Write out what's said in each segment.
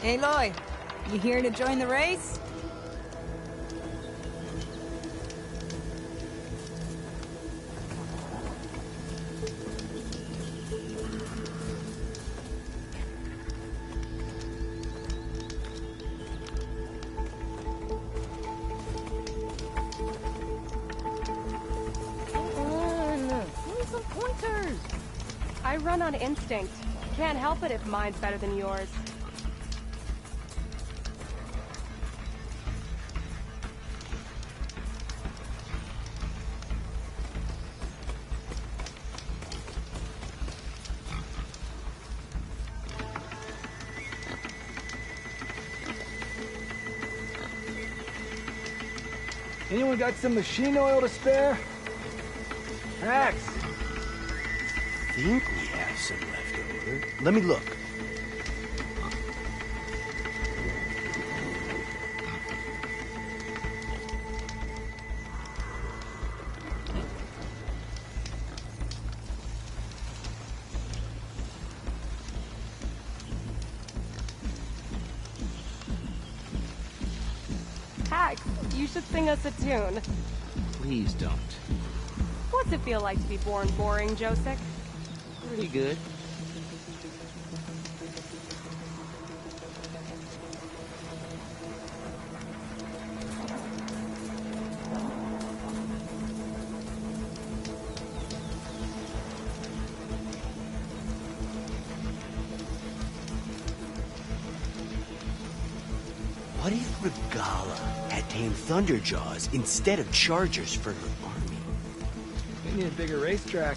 Aloy, you here to join the race? Some pointers. I run on instinct. Can't help it if mine's better than yours. Anyone got some machine oil to spare? Max! I think we have some left over. Let me look. Hack, you should sing us a tune. Please don't. What's it feel like to be born boring, Josek? Pretty good. What if Regala had tamed Thunderjaws instead of Chargers for her army? We need a bigger racetrack.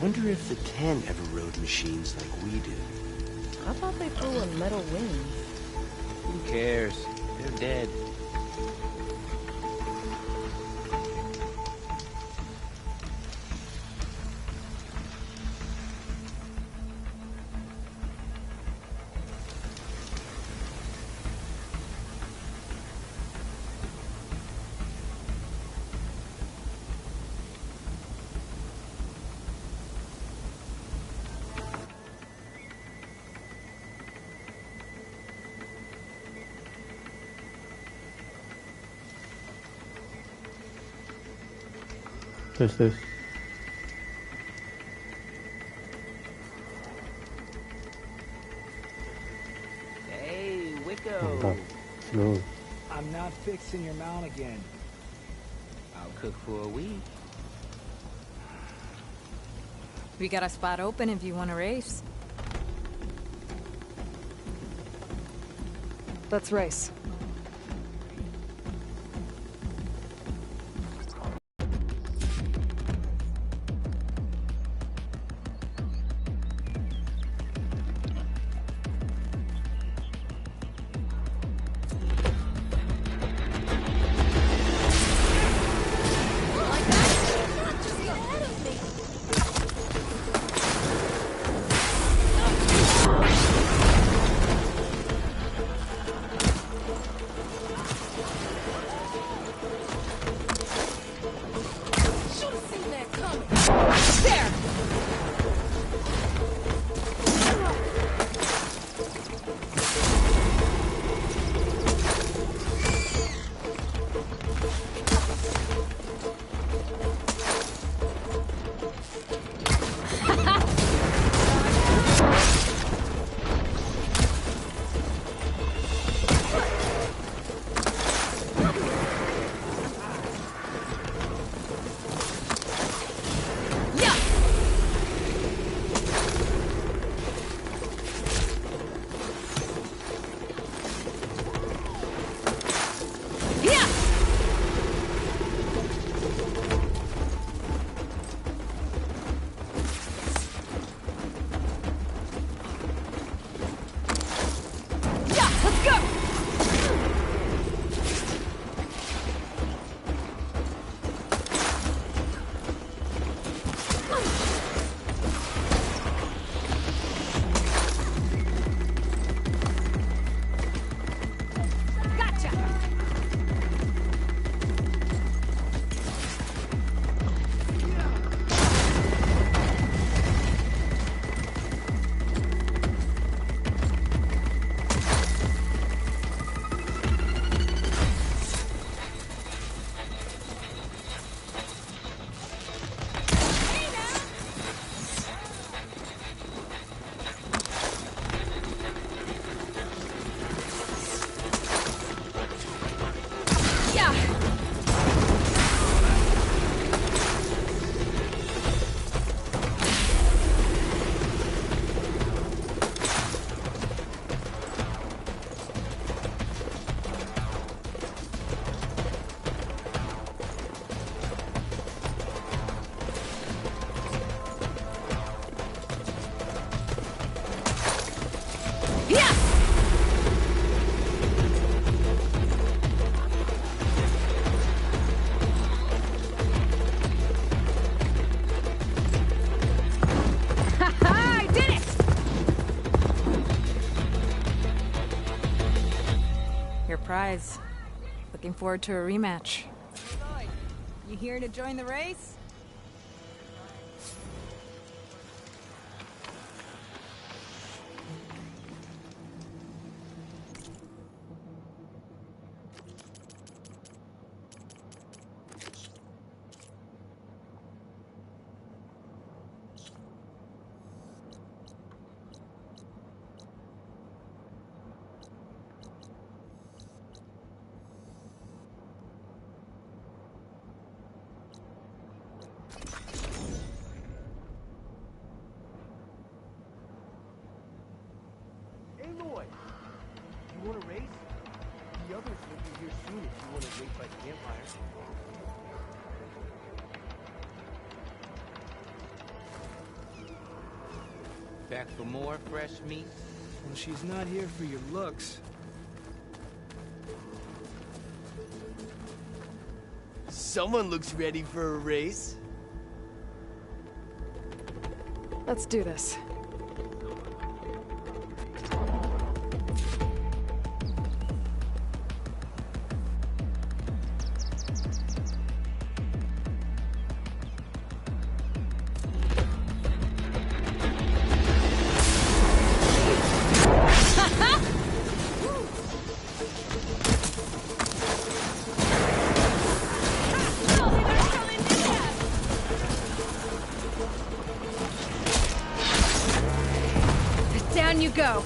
Wonder if the 10 ever rode machines like we do. I thought they flew on metal wings. Who cares? They're dead. This. Hey, Wicco. No. I'm not fixing your mount again. I'll cook for a week. We got a spot open if you want to race. Let's race. Prize. Looking forward to a rematch. You here to join the race? Aloy, you want to race? The others will be here soon if you want to race by the campfire. Back for more fresh meat? Well, she's not here for your looks. Someone looks ready for a race. Let's do this. Down you go.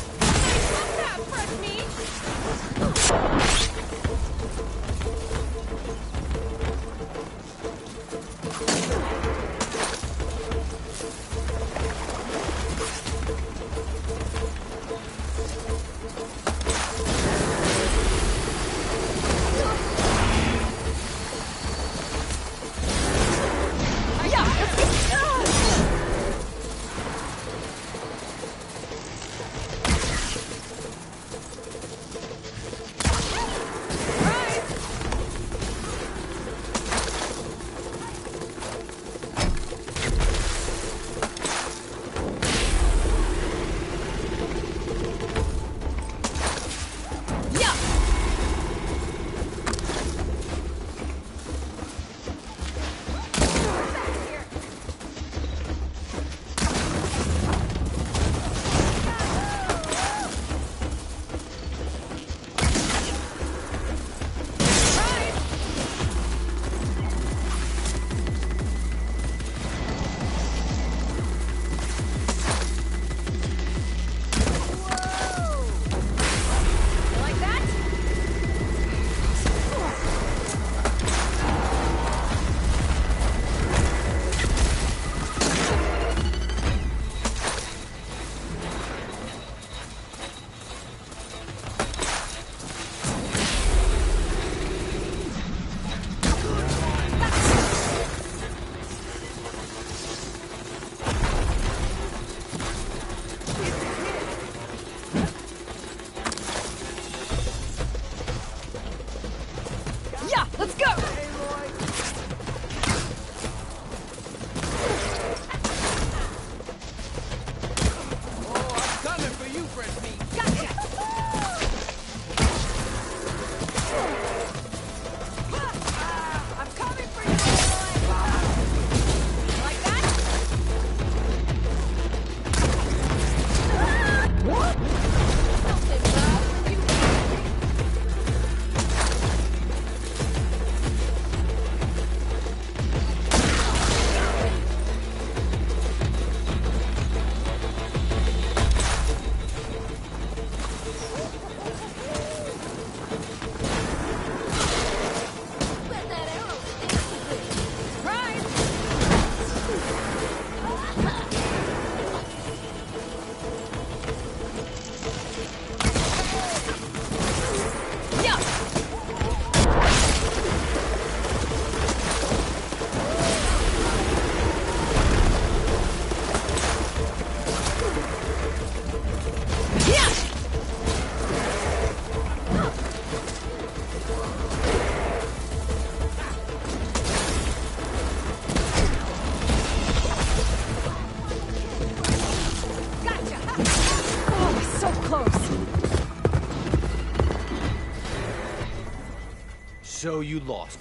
So you lost.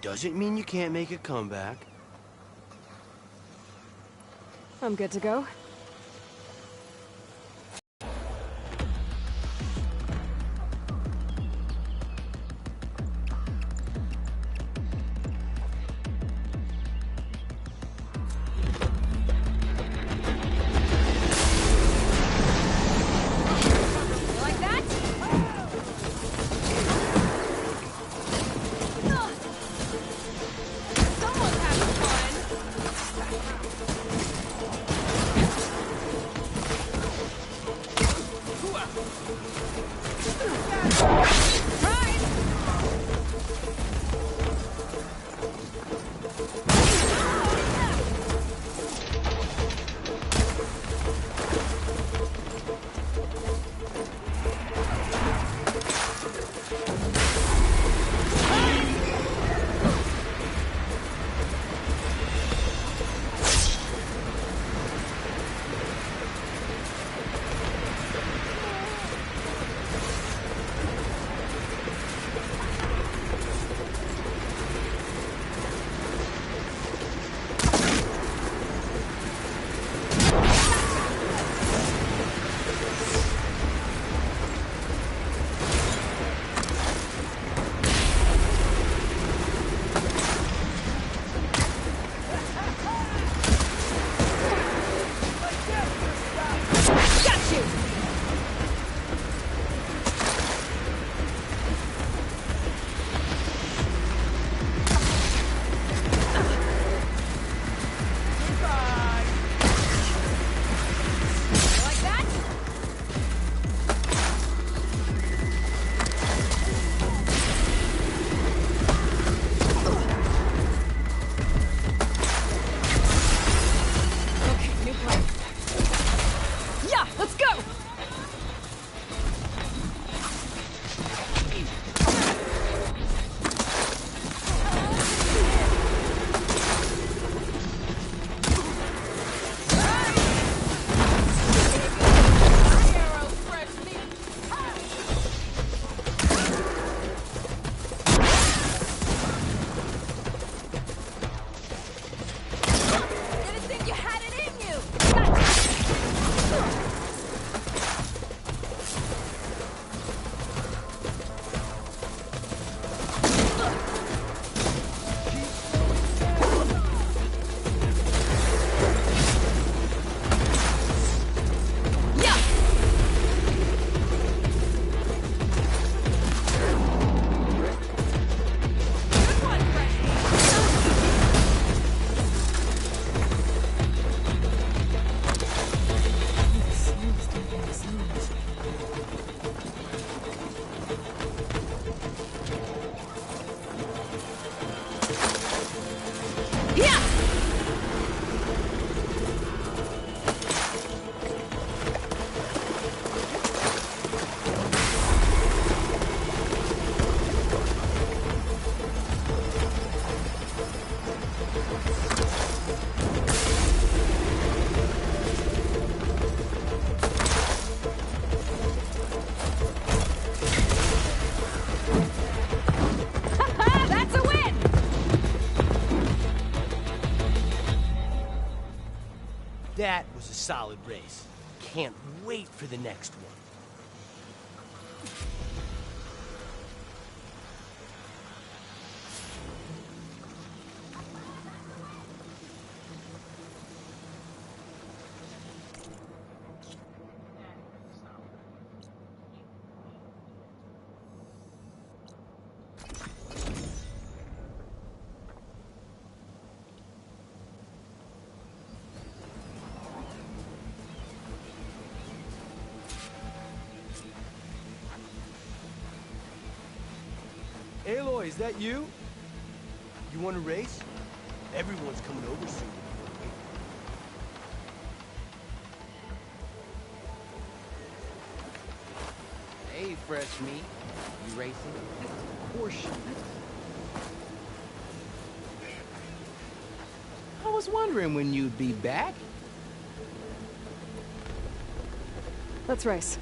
Doesn't mean you can't make a comeback. I'm good to go. Like that? Someone's having fun. That was a solid race. Can't wait for the next one. Aloy, is that you? You want to race? Everyone's coming over soon. Hey, fresh meat. You racing? Of course you. I was wondering when you'd be back. Let's race.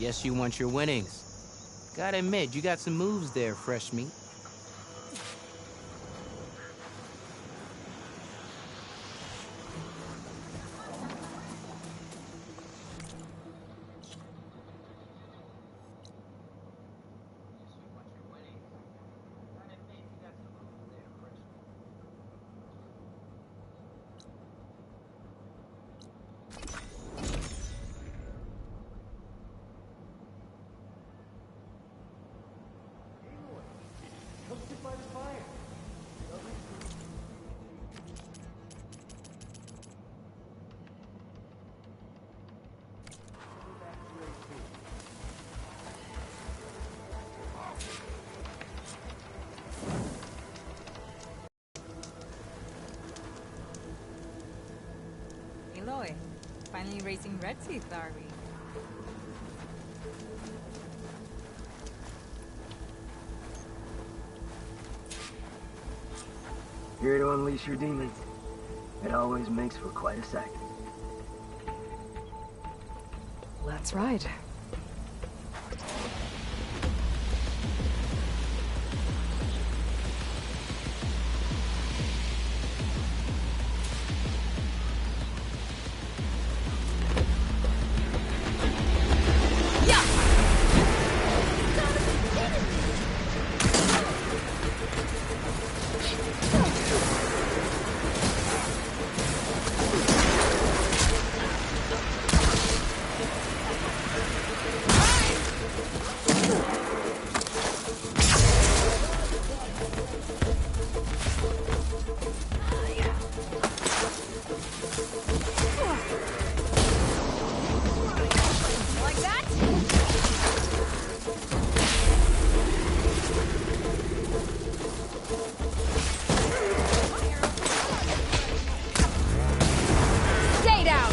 Yes, you want your winnings. Gotta admit, you got some moves there, fresh meat. Come sit by the fire. Aloy, finally racing red teeth, are we? Here to unleash your demons. It always makes for quite a sight. Let's ride. Like that? Stay down!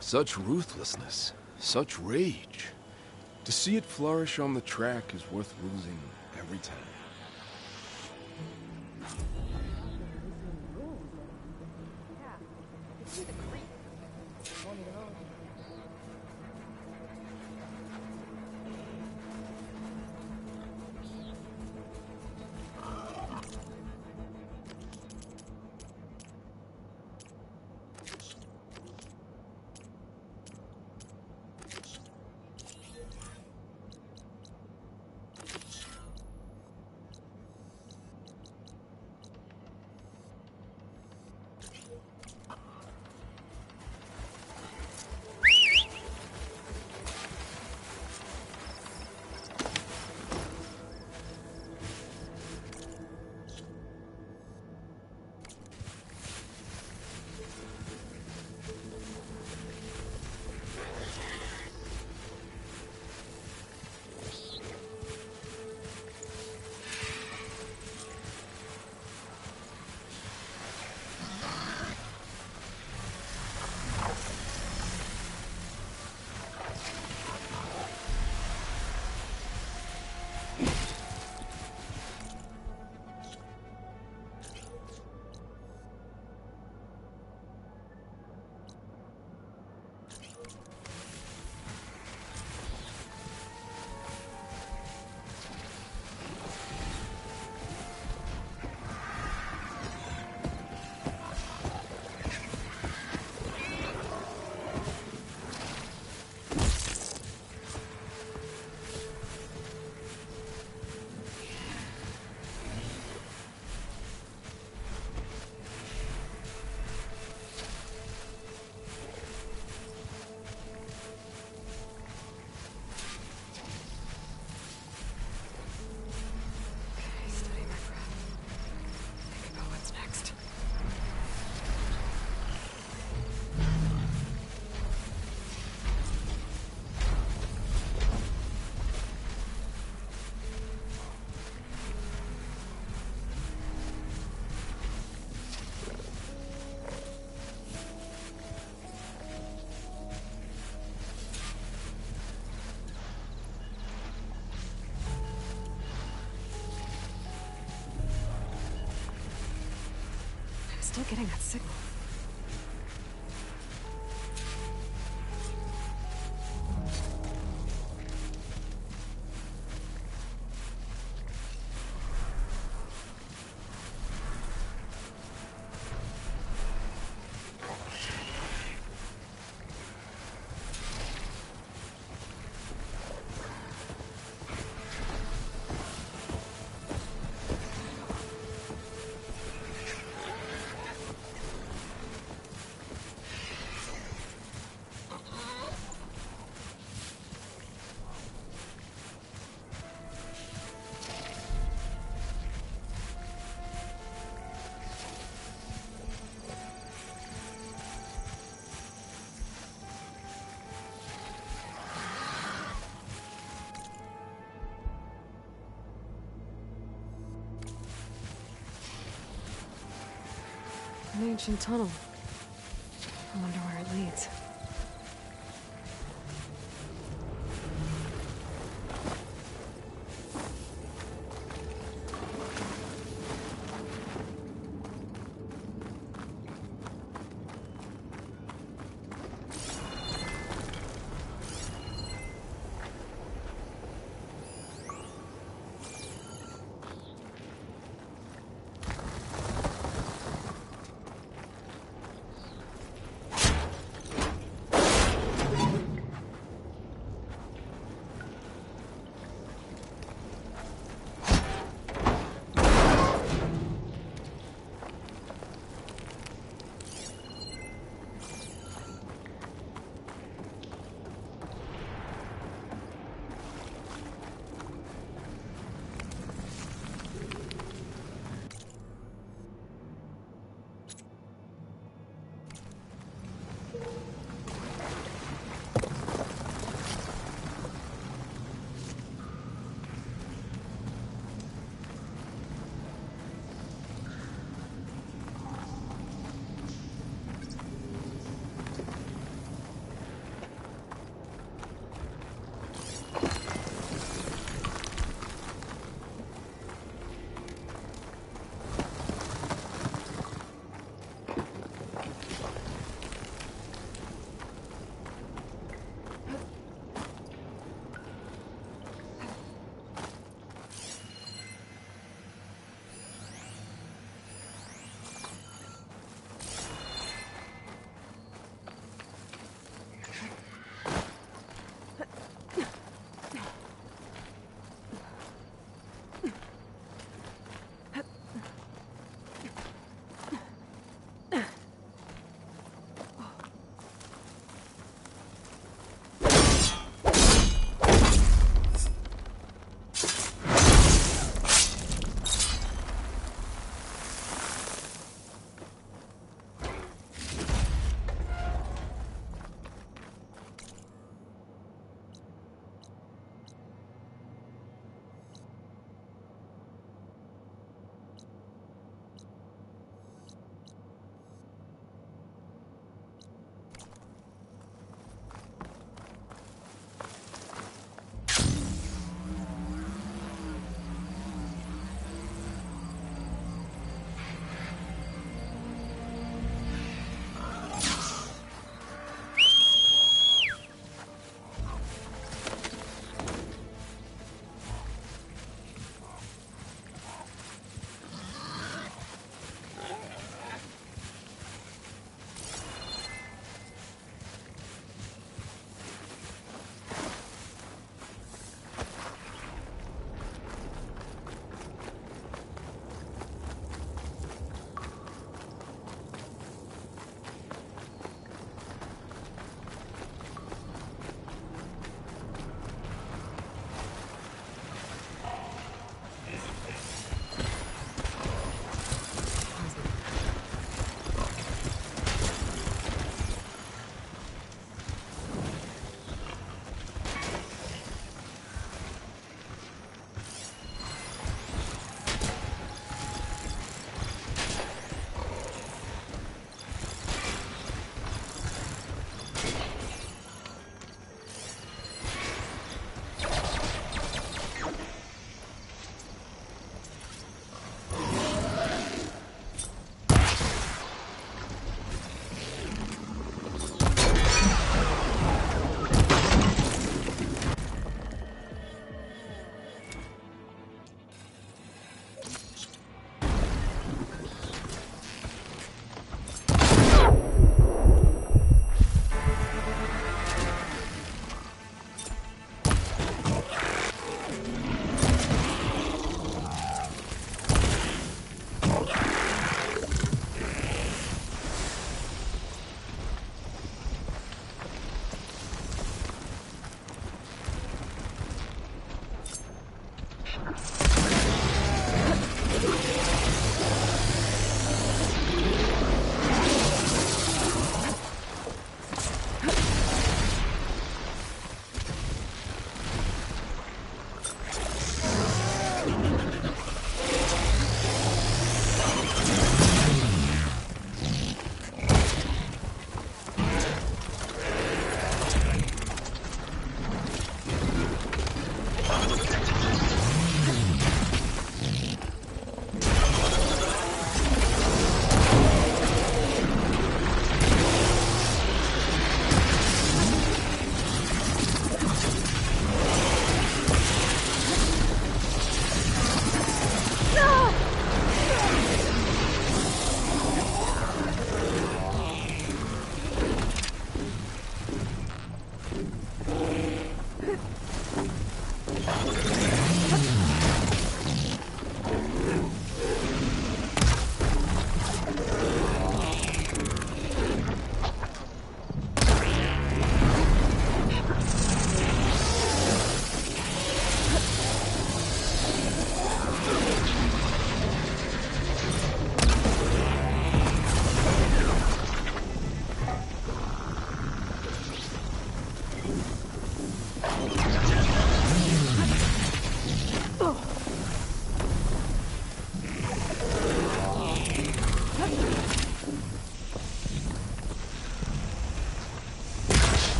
Such ruthlessness, such rage. To see it flourish on the track is worth losing every time. still getting that signal. An ancient tunnel. I wonder where it leads.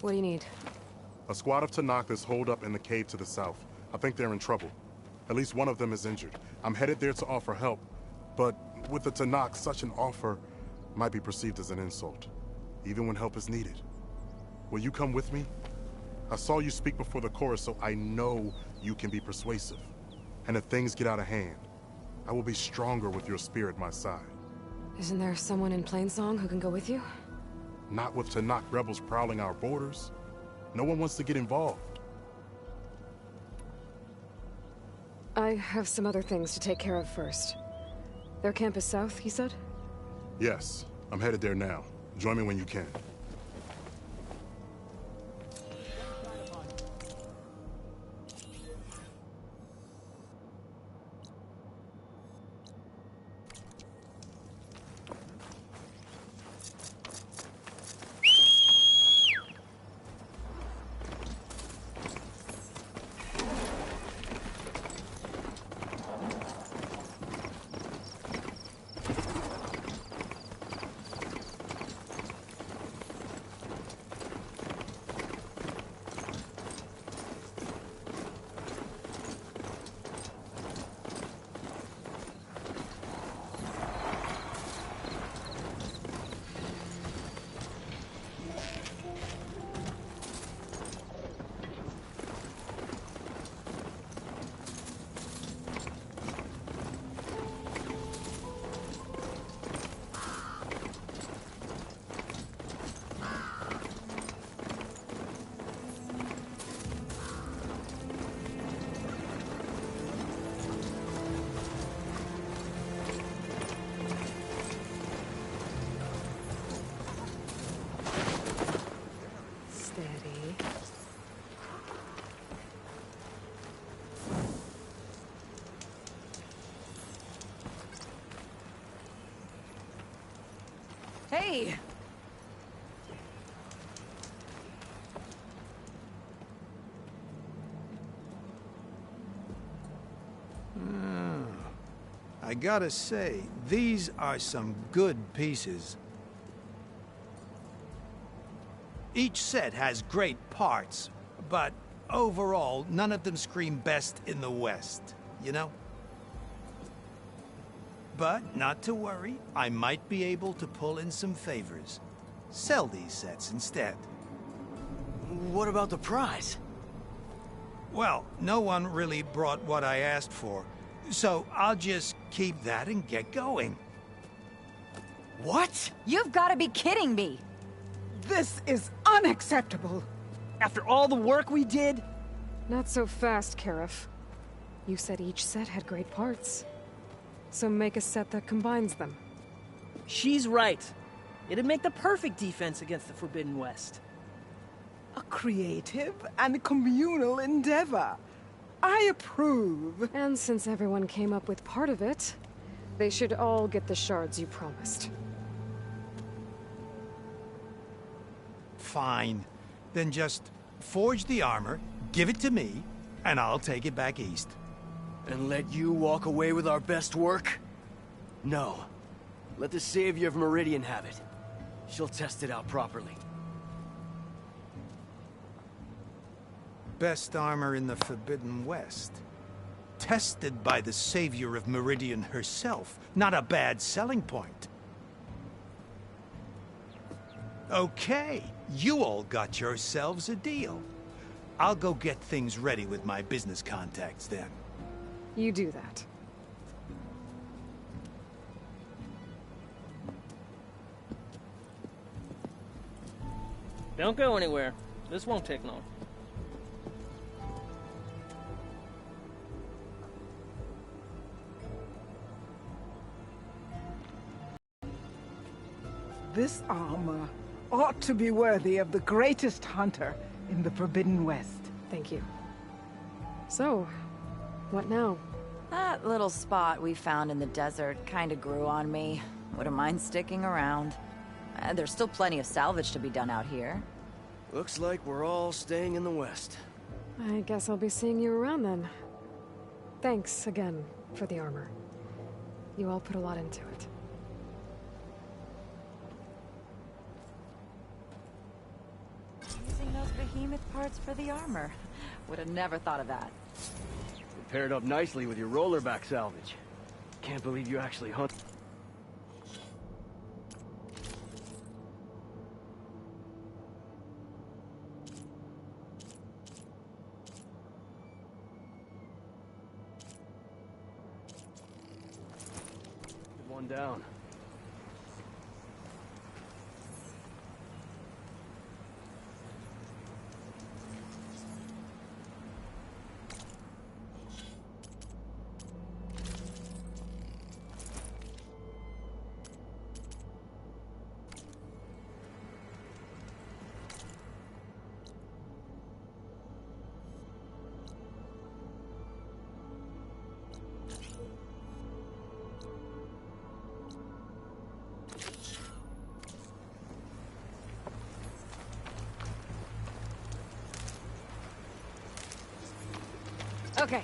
What do you need? A squad of Tanakh is holed up in the cave to the south. I think they're in trouble. At least one of them is injured. I'm headed there to offer help, but with the Tanakh, such an offer might be perceived as an insult, even when help is needed. Will you come with me? I saw you speak before the chorus, so I know you can be persuasive. And if things get out of hand, I will be stronger with your spear at my side. Isn't there someone in Plainsong who can go with you? Not with Tanakh rebels prowling our borders. No one wants to get involved. I have some other things to take care of first. Their camp is south, he said? Yes, I'm headed there now. Join me when you can. Hey! I gotta say, these are some good pieces. Each set has great parts, but overall, none of them scream best in the West, you know? But not to worry, I might be able to pull in some favors. Sell these sets instead. What about the prize? Well, no one really brought what I asked for, so I'll just keep that and get going. What? You've got to be kidding me! This is unacceptable! After all the work we did? Not so fast, Karif. You said each set had great parts. So make a set that combines them. She's right. It'd make the perfect defense against the Forbidden West. A creative and communal endeavor. I approve. And since everyone came up with part of it, they should all get the shards you promised. Fine. Then just forge the armor, give it to me, and I'll take it back east. And let you walk away with our best work? No. Let the Savior of Meridian have it. She'll test it out properly. Best armor in the Forbidden West. Tested by the Savior of Meridian herself. Not a bad selling point. Okay, you all got yourselves a deal. I'll go get things ready with my business contacts then. You do that. Don't go anywhere. This won't take long. This armor ought to be worthy of the greatest hunter in the Forbidden West. Thank you. So, what now? That little spot we found in the desert kinda grew on me. Wouldn't mind sticking around. There's still plenty of salvage to be done out here. Looks like we're all staying in the West. I guess I'll be seeing you around then. Thanks again for the armor. You all put a lot into it. Using those behemoth parts for the armor. Would have never thought of that. It paired up nicely with your rollerback salvage. Can't believe you actually hunt. One down. Okay.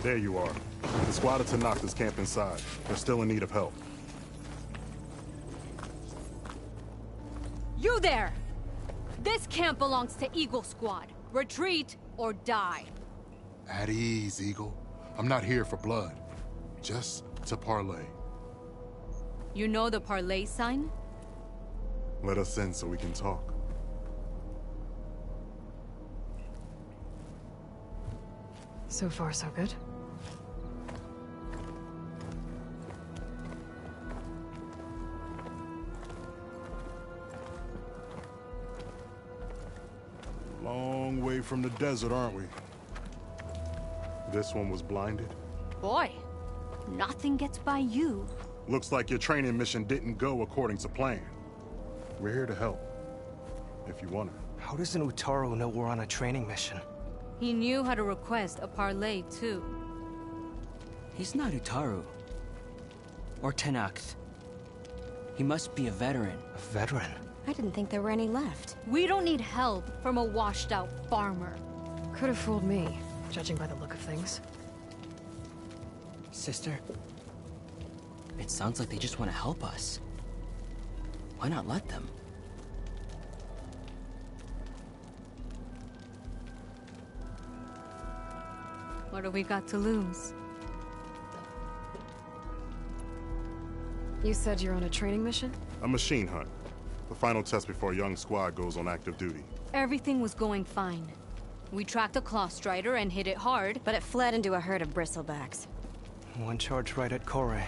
There you are. The squad of Tanakh is camped inside. They're still in need of help. You there! This camp belongs to Eagle Squad. Retreat or die. At ease, Eagle. I'm not here for blood. Just to parlay. You know the parlay sign? Let us in so we can talk. So far, so good. Long way from the desert, aren't we? This one was blinded. Boy, nothing gets by you. Looks like your training mission didn't go according to plan. We're here to help, if you want it. How does an Utaru know we're on a training mission? He knew how to request a parlay, too. He's not Utaru. Or Tenakth. He must be a veteran. A veteran? I didn't think there were any left. We don't need help from a washed-out farmer. Could have fooled me, judging by the look of things. Sister, it sounds like they just want to help us. Why not let them? What do we got to lose? You said you're on a training mission? A machine hunt. The final test before a young squad goes on active duty. Everything was going fine. We tracked a claw strider and hit it hard. But it fled into a herd of bristlebacks. One charge right at Corey.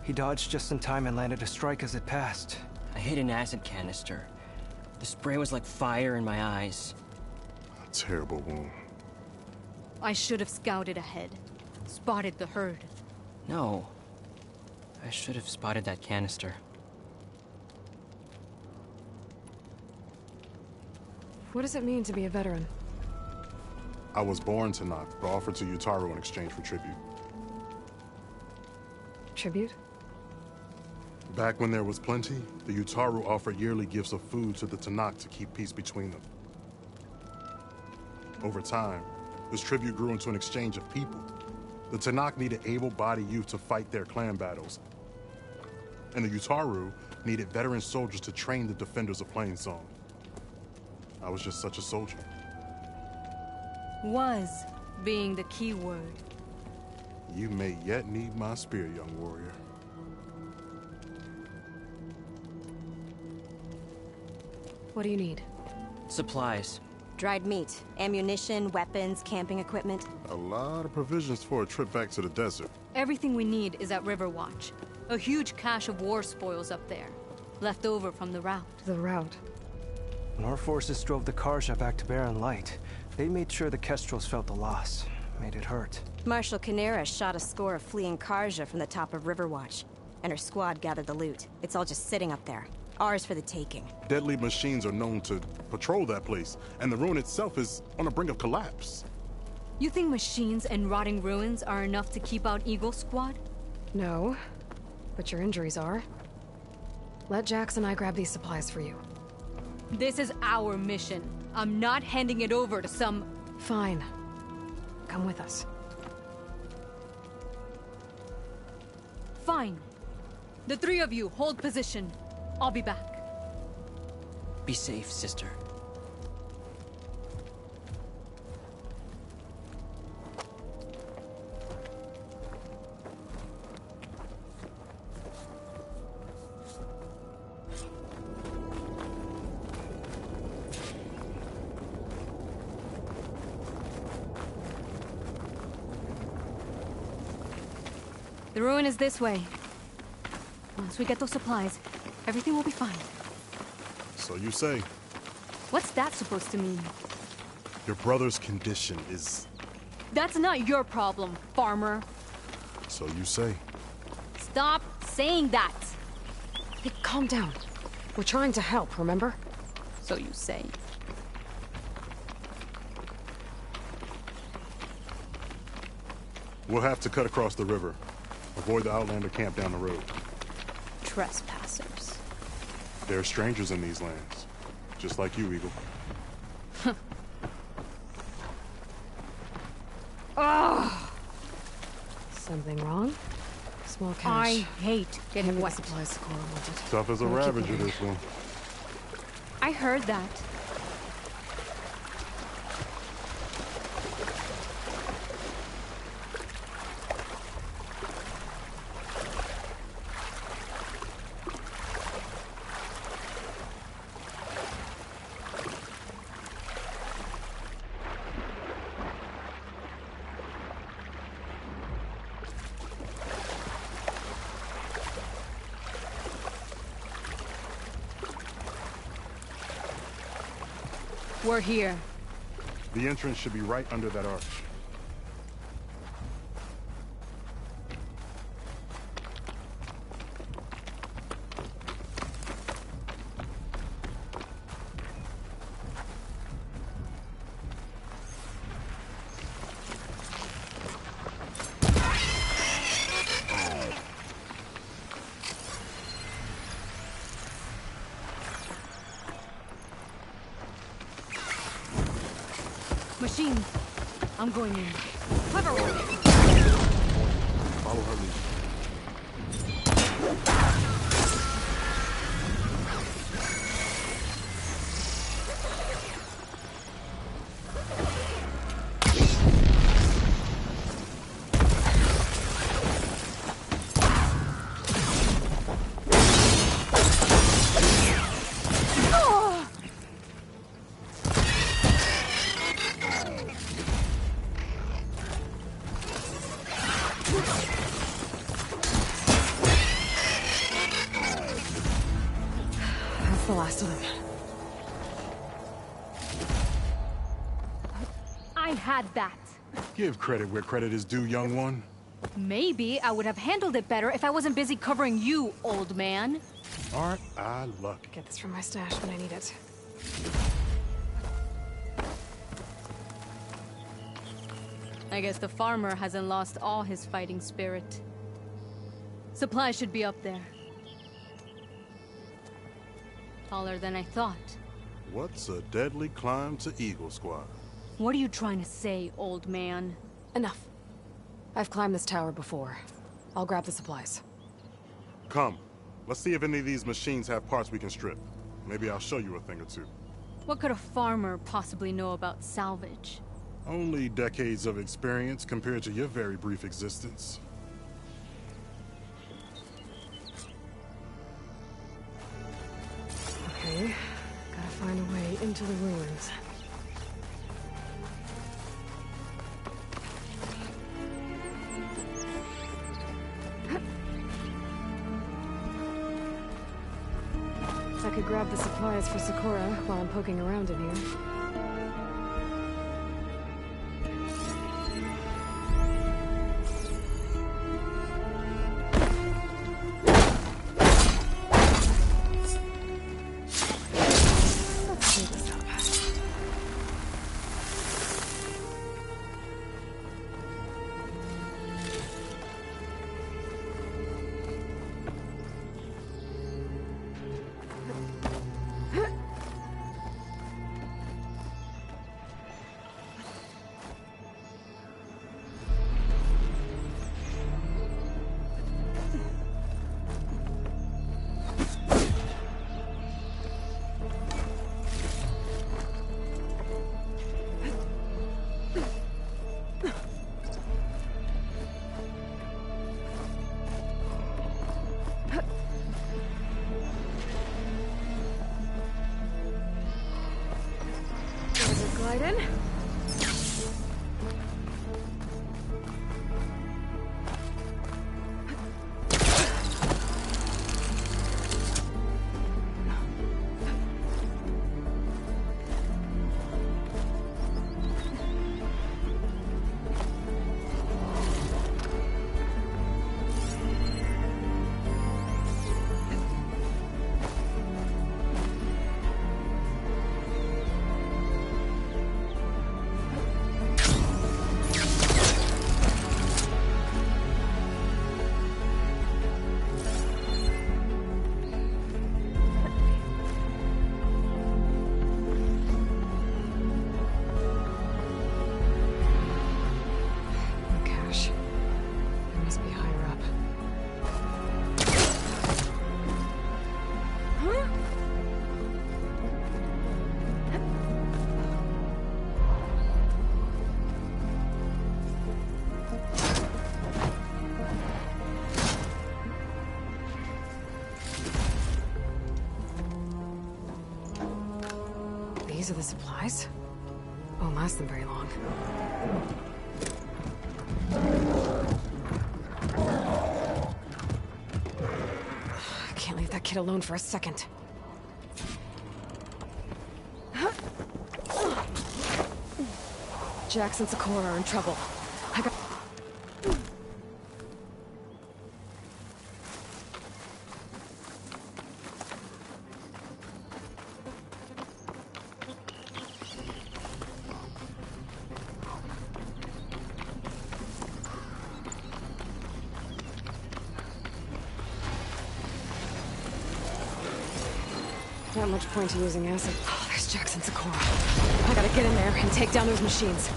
He dodged just in time and landed a strike as it passed. I hit an acid canister. The spray was like fire in my eyes. A terrible wound. I should have scouted ahead. Spotted the herd. No. I should have spotted that canister. What does it mean to be a veteran? I was born to knock, but offered to Yutaro in exchange for tribute. Tribute? Back when there was plenty, the Yutaru offered yearly gifts of food to the Tanakh to keep peace between them. Over time, this tribute grew into an exchange of people. The Tanakh needed able-bodied youth to fight their clan battles. And the Yutaru needed veteran soldiers to train the defenders of Plainsong. I was just such a soldier. Was being the key word. You may yet need my spear, young warrior. What do you need? Supplies. Dried meat, ammunition, weapons, camping equipment. A lot of provisions for a trip back to the desert. Everything we need is at Riverwatch. A huge cache of war spoils up there. Left over from the route. The route? When our forces drove the Karja back to Barren Light, they made sure the Kestrels felt the loss. Made it hurt. Marshal Canera shot a score of fleeing Karja from the top of Riverwatch, and her squad gathered the loot. It's all just sitting up there. Ours for the taking. Deadly machines are known to patrol that place, and the ruin itself is on the brink of collapse. You think machines and rotting ruins are enough to keep out Eagle Squad? No, but your injuries are. Let Jax and I grab these supplies for you. This is our mission. I'm not handing it over to some... Fine. Come with us. Fine. The three of you hold position. I'll be back. Be safe, sister. The ruin is this way. Once we get those supplies, everything will be fine. So you say. What's that supposed to mean? Your brother's condition is... That's not your problem, farmer. So you say. Stop saying that! Hey, calm down. We're trying to help, remember? So you say. We'll have to cut across the river. Avoid the Outlander camp down the road. Trespassers. There are strangers in these lands. Just like you, Eagle. Oh! Something wrong? Small cash. I hate getting wet. Supplies Cora wanted. Tough as a ravager, this one. I heard that. We're here. The entrance should be right under that arch. Machine. I'm going in. Cover me. Follow her lead. the last of them. I had that. Give credit where credit is due, young one. Maybe I would have handled it better if I wasn't busy covering you, old man. Aren't I lucky? Get this from my stash when I need it. I guess the farmer hasn't lost all his fighting spirit. Supplies should be up there. Taller than I thought. What's a deadly climb to Eagle Squad? What are you trying to say, old man? Enough. I've climbed this tower before. I'll grab the supplies. Come. Let's see if any of these machines have parts we can strip. Maybe I'll show you a thing or two. What could a farmer possibly know about salvage? Only decades of experience compared to your very brief existence. Okay, gotta find a way into the ruins. I could grab the supplies for Sakura while I'm poking around in here. Let's clear this up. Glide in. These are the supplies? Won't last them very long. I can't leave that kid alone for a second. Jax and Sakura are in trouble. I got... Not much point to using acid. Oh, there's Jax and Sakura. I gotta get in there and take down those machines.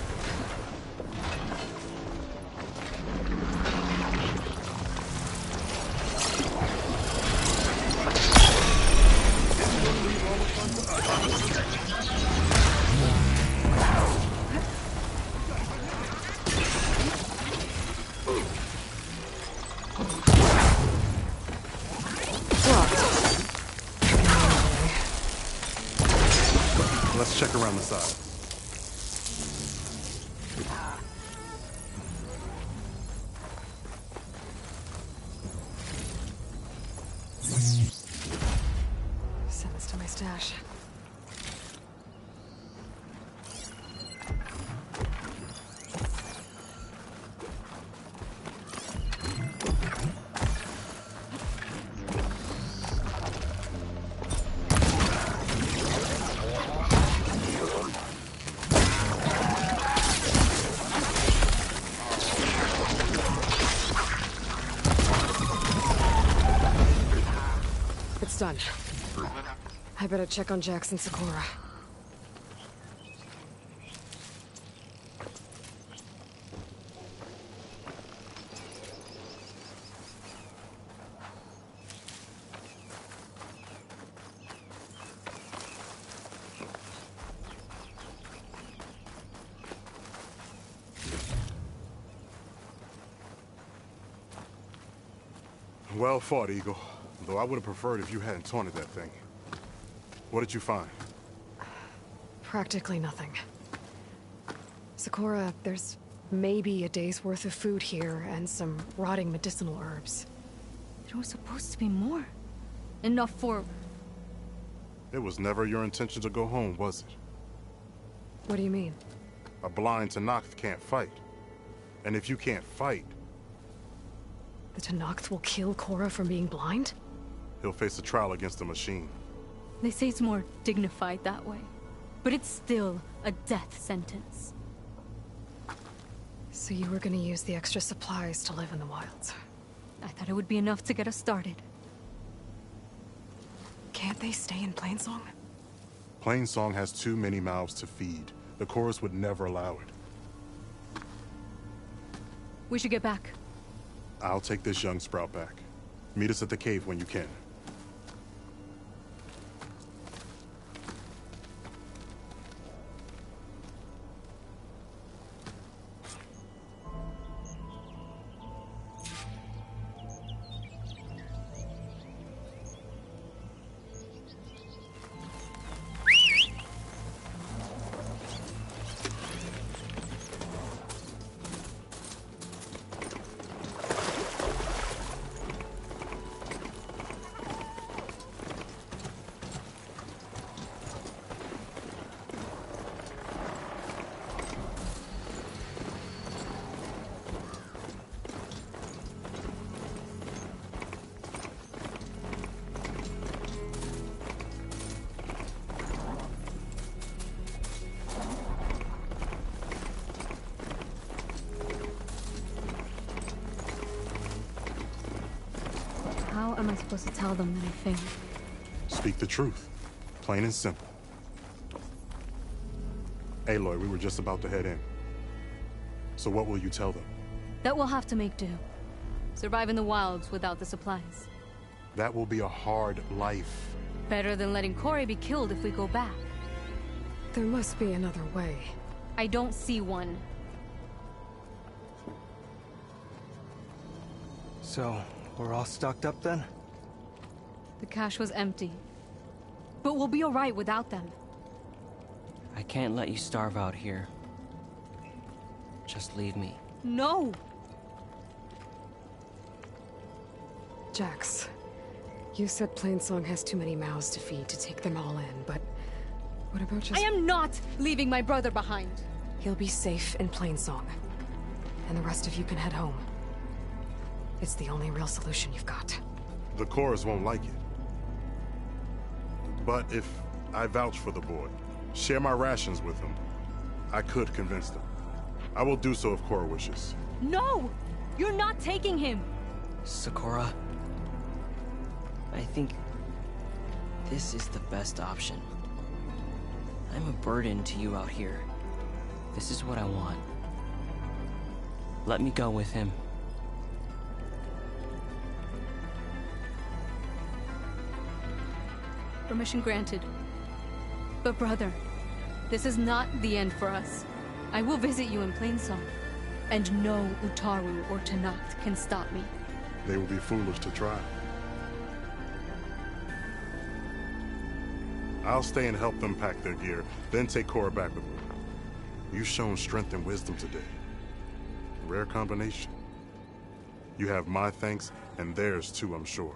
Let's check around the side. Send this to my stash. It's done. I better check on Jax and Sakura. Well fought, Eagle. Though I would have preferred if you hadn't taunted that thing. What did you find? Practically nothing. Sakura, there's maybe a day's worth of food here and some rotting medicinal herbs. There was supposed to be more. Enough for... It was never your intention to go home, was it? What do you mean? A blind Tenakth can't fight. And if you can't fight... The Tenakth will kill Korra from being blind? He'll face a trial against the machine. They say it's more dignified that way. But it's still a death sentence. So you were gonna use the extra supplies to live in the wilds? I thought it would be enough to get us started. Can't they stay in Plainsong? Plainsong has too many mouths to feed. The chorus would never allow it. We should get back. I'll take this young sprout back. Meet us at the cave when you can. How am I supposed to tell them that I failed? Speak the truth. Plain and simple. Aloy, we were just about to head in. So what will you tell them? That we'll have to make do. Survive in the wilds without the supplies. That will be a hard life. Better than letting Corey be killed if we go back. There must be another way. I don't see one. So, we're all stocked up then? The cache was empty. But we'll be alright without them. I can't let you starve out here. Just leave me. No! Jax, you said Plainsong has too many mouths to feed to take them all in, but what about just... I am not leaving my brother behind! He'll be safe in Plainsong, and the rest of you can head home. It's the only real solution you've got. The chorus won't like it. But if I vouch for the boy, share my rations with him, I could convince them. I will do so if Korra wishes. No! You're not taking him! Sakura, I think this is the best option. I'm a burden to you out here. This is what I want. Let me go with him. Permission granted. But brother, this is not the end for us. I will visit you in Plainsong. And no Utaru or Tenakth can stop me. They will be foolish to try. I'll stay and help them pack their gear, then take Korra back with me. You've shown strength and wisdom today. Rare combination. You have my thanks, and theirs too, I'm sure.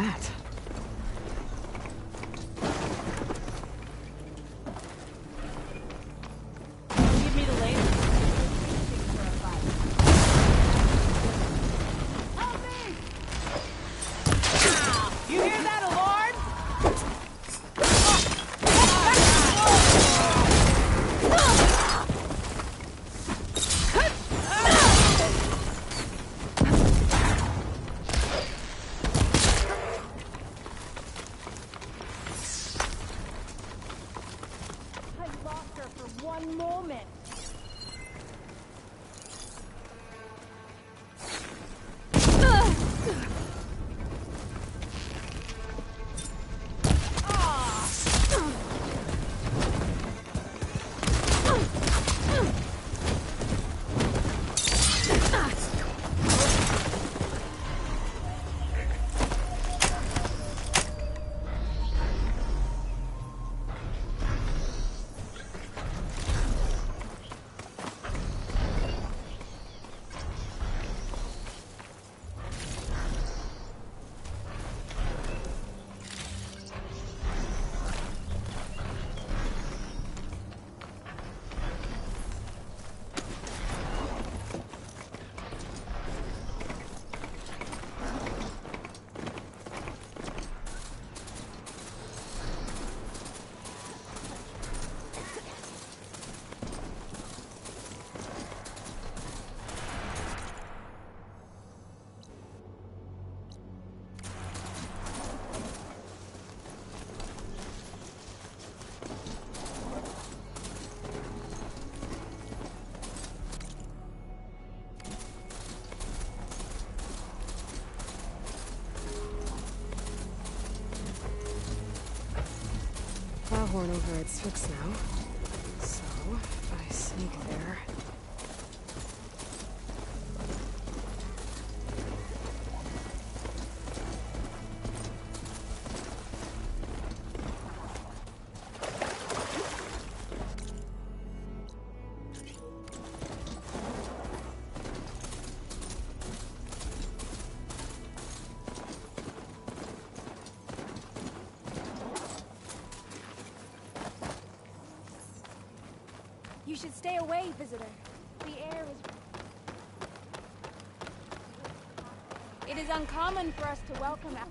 that? Give me the laser. Help me! You hear that alarm? I lost her for one moment. Horn override's fixed now. So, if I sneak there... You should stay away, visitor. The air is... It is uncommon for us to welcome out.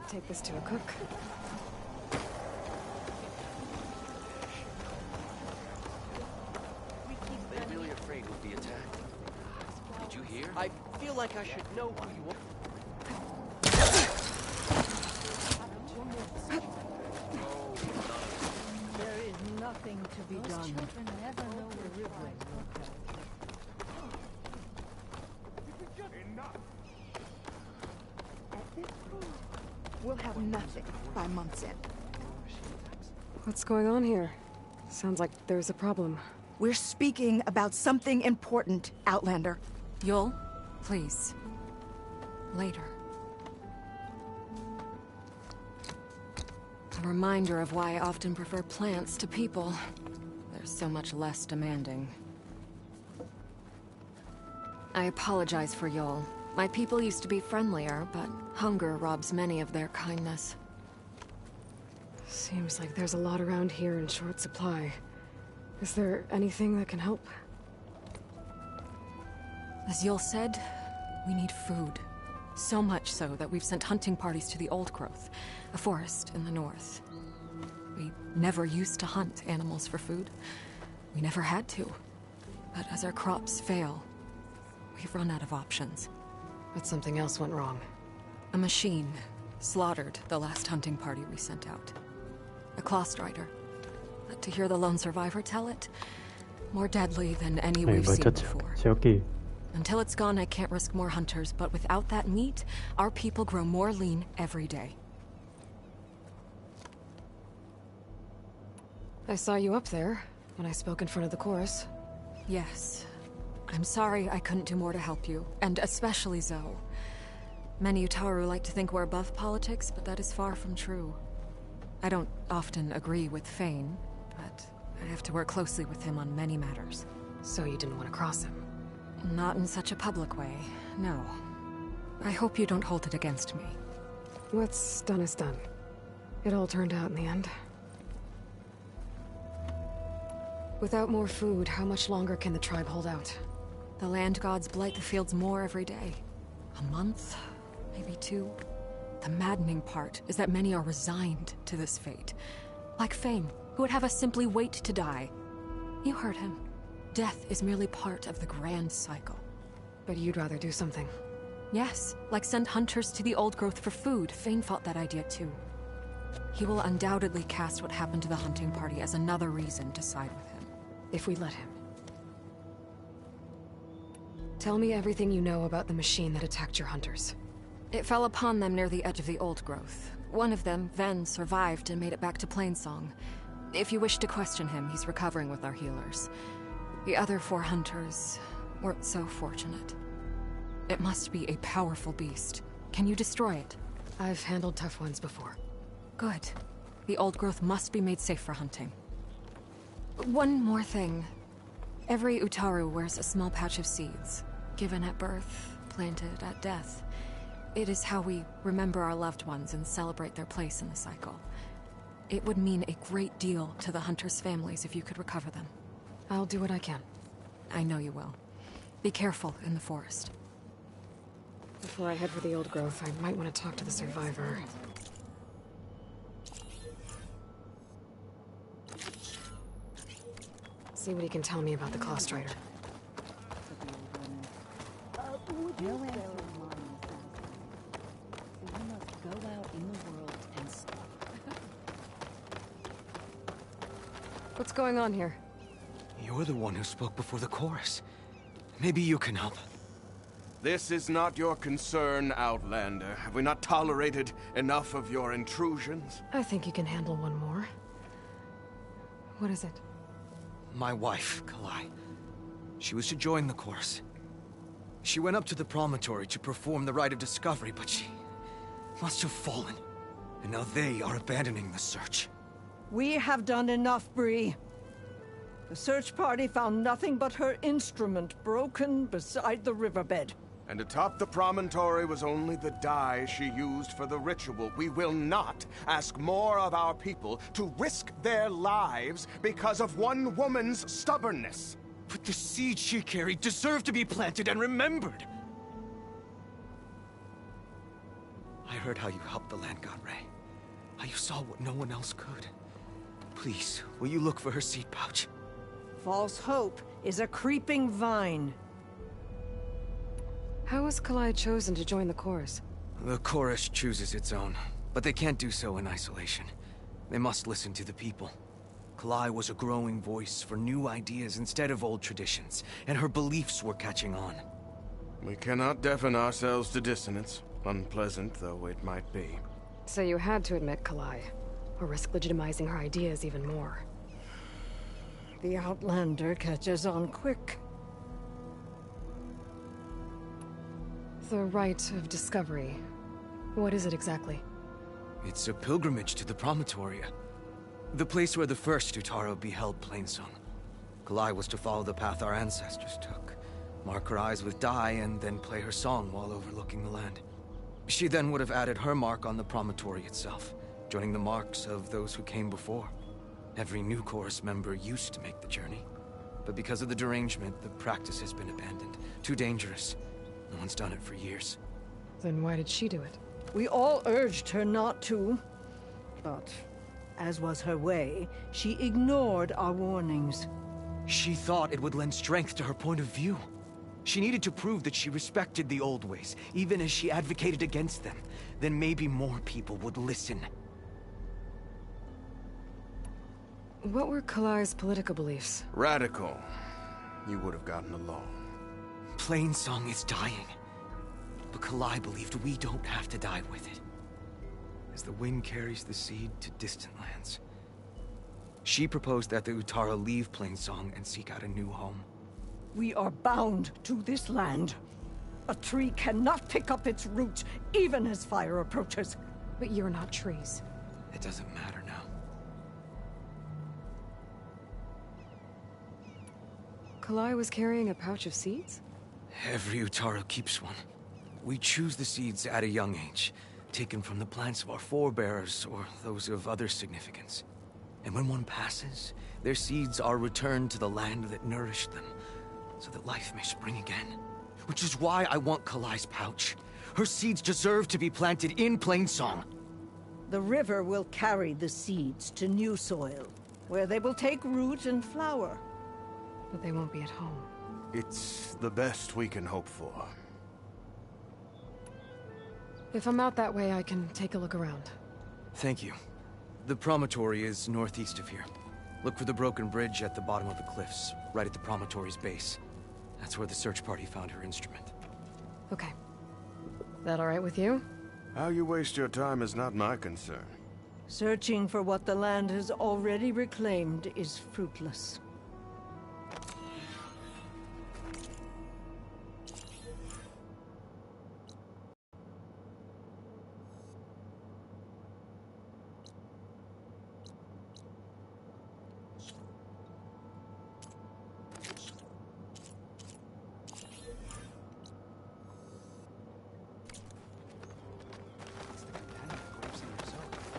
Take this to a cook. They really afraid we'll be attacked. Did you hear? I feel like I should know who you are. There is nothing to be done. Children never know where river. At this point, we'll have nothing by month's end. What's going on here? Sounds like there's a problem. We're speaking about something important, Outlander. Yul, please. Later. A reminder of why I often prefer plants to people. They're so much less demanding. I apologize for Yul. My people used to be friendlier, but hunger robs many of their kindness. Seems like there's a lot around here in short supply. Is there anything that can help? As Yul said, we need food. So much so that we've sent hunting parties to the Old Growth, a forest in the north. We never used to hunt animals for food. We never had to. But as our crops fail, we've run out of options. But something else went wrong. A machine slaughtered the last hunting party we sent out. A Claw Strider. But to hear the lone survivor tell it, More deadly than any 네, we've seen 멋졌죠. before. 여기 Until it's gone, I can't risk more hunters, but without that meat, our people grow more lean every day. I saw you up there when I spoke in front of the chorus. Yes. I'm sorry I couldn't do more to help you, and especially Zoe. Many Utaru like to think we're above politics, but that is far from true. I don't often agree with Fane, but I have to work closely with him on many matters. So you didn't want to cross him? Not in such a public way, no. I hope you don't hold it against me. What's done is done. It all turned out in the end. Without more food, how much longer can the tribe hold out? The land gods blight the fields more every day. A month, maybe 2. The maddening part is that many are resigned to this fate. Like Fane, who would have us simply wait to die. You heard him. Death is merely part of the grand cycle. But you'd rather do something. Yes, like send hunters to the old growth for food. Fane fought that idea too. He will undoubtedly cast what happened to the hunting party as another reason to side with him. If we let him. Tell me everything you know about the machine that attacked your hunters. It fell upon them near the edge of the old growth. One of them, Ven, survived and made it back to Plainsong. If you wish to question him, he's recovering with our healers. The other 4 hunters weren't so fortunate. It must be a powerful beast. Can you destroy it? I've handled tough ones before. Good. The old growth must be made safe for hunting. One more thing. Every Utaru wears a small patch of seeds, given at birth, planted at death. It is how we remember our loved ones and celebrate their place in the cycle. It would mean a great deal to the hunters' families if you could recover them. I'll do what I can. I know you will. Be careful in the forest. Before I head for the old growth, I might want to talk to the survivor. See what he can tell me about the Claw Strider. No answer in mine is satisfying. So you must go out in the world and What's going on here? You're the one who spoke before the chorus. Maybe you can help. This is not your concern, Outlander. Have we not tolerated enough of your intrusions? I think you can handle one more. What is it? My wife, Kalai. She was to join the chorus. She went up to the promontory to perform the rite of discovery, but she must have fallen. And now they are abandoning the search. We have done enough, Bree. The search party found nothing but her instrument broken beside the riverbed. And atop the promontory was only the dye she used for the ritual. We will not ask more of our people to risk their lives because of one woman's stubbornness. But the seed she carried deserved to be planted and remembered. I heard how you helped the land god Ray. How you saw what no one else could. Please, will you look for her seed pouch? False hope is a creeping vine. How was Kalai chosen to join the chorus? The chorus chooses its own, but they can't do so in isolation. They must listen to the people. Kalai was a growing voice for new ideas instead of old traditions, and her beliefs were catching on. We cannot deafen ourselves to dissonance, unpleasant though it might be. So you had to admit Kalai, or risk legitimizing her ideas even more. The Outlander catches on quick. The rite of discovery. What is it exactly? It's a pilgrimage to the Promontoria. The place where the first Utaru beheld Plainsong. Kalai was to follow the path our ancestors took. Mark her eyes with dye and then play her song while overlooking the land. She then would have added her mark on the promontory itself, joining the marks of those who came before. Every new chorus member used to make the journey. But because of the derangement, the practice has been abandoned. Too dangerous. No one's done it for years. Then why did she do it? We all urged her not to. But, as was her way, she ignored our warnings. She thought it would lend strength to her point of view. She needed to prove that she respected the old ways, even as she advocated against them. Then maybe more people would listen. What were Kalai's political beliefs? Radical. You would have gotten along. Plainsong is dying. But Kalai believed we don't have to die with it. As the wind carries the seed to distant lands. She proposed that the Utara leave Plainsong and seek out a new home. We are bound to this land. A tree cannot pick up its roots, even as fire approaches. But you're not trees. It doesn't matter now. Kalai was carrying a pouch of seeds? Every Utara keeps one. We choose the seeds at a young age, taken from the plants of our forebears or those of other significance. And when one passes, their seeds are returned to the land that nourished them, so that life may spring again. Which is why I want Kalai's pouch. Her seeds deserve to be planted in Plainsong. The river will carry the seeds to new soil, where they will take root and flower. But they won't be at home. It's the best we can hope for. If I'm out that way, I can take a look around. Thank you. The promontory is northeast of here. Look for the broken bridge at the bottom of the cliffs, right at the promontory's base. That's where the search party found her instrument. Okay. That all right with you? How you waste your time is not my concern. Searching for what the land has already reclaimed is fruitless.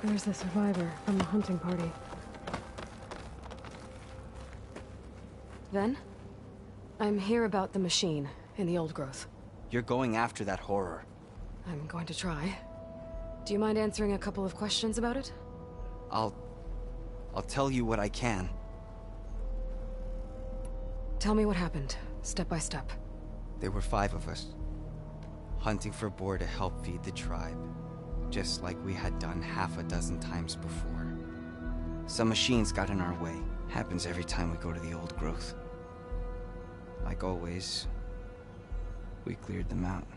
There's the survivor from the hunting party. Ven? I'm here about the machine in the old growth. You're going after that horror. I'm going to try. Do you mind answering a couple of questions about it? I'll tell you what I can. Tell me what happened, step by step. There were 5 of us, hunting for boar to help feed the tribe. Just like we had done half a dozen times before. Some machines got in our way. Happens every time we go to the old growth. Like always, we cleared them out.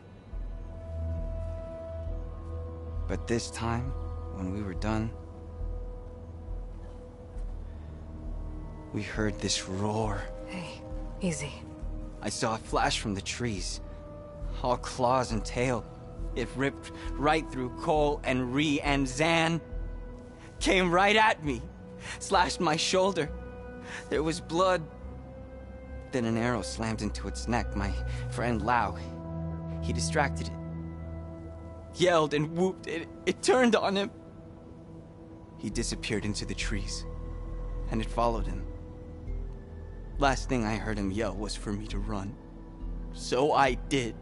But this time, when we were done, we heard this roar. Hey, easy. I saw a flash from the trees, all claws and tail. It ripped right through Cole and Ree, and Zan came right at me, slashed my shoulder. There was blood. Then an arrow slammed into its neck. My friend Lau, he distracted it. Yelled and whooped. It turned on him. He disappeared into the trees, and it followed him. Last thing I heard him yell was for me to run. So I did.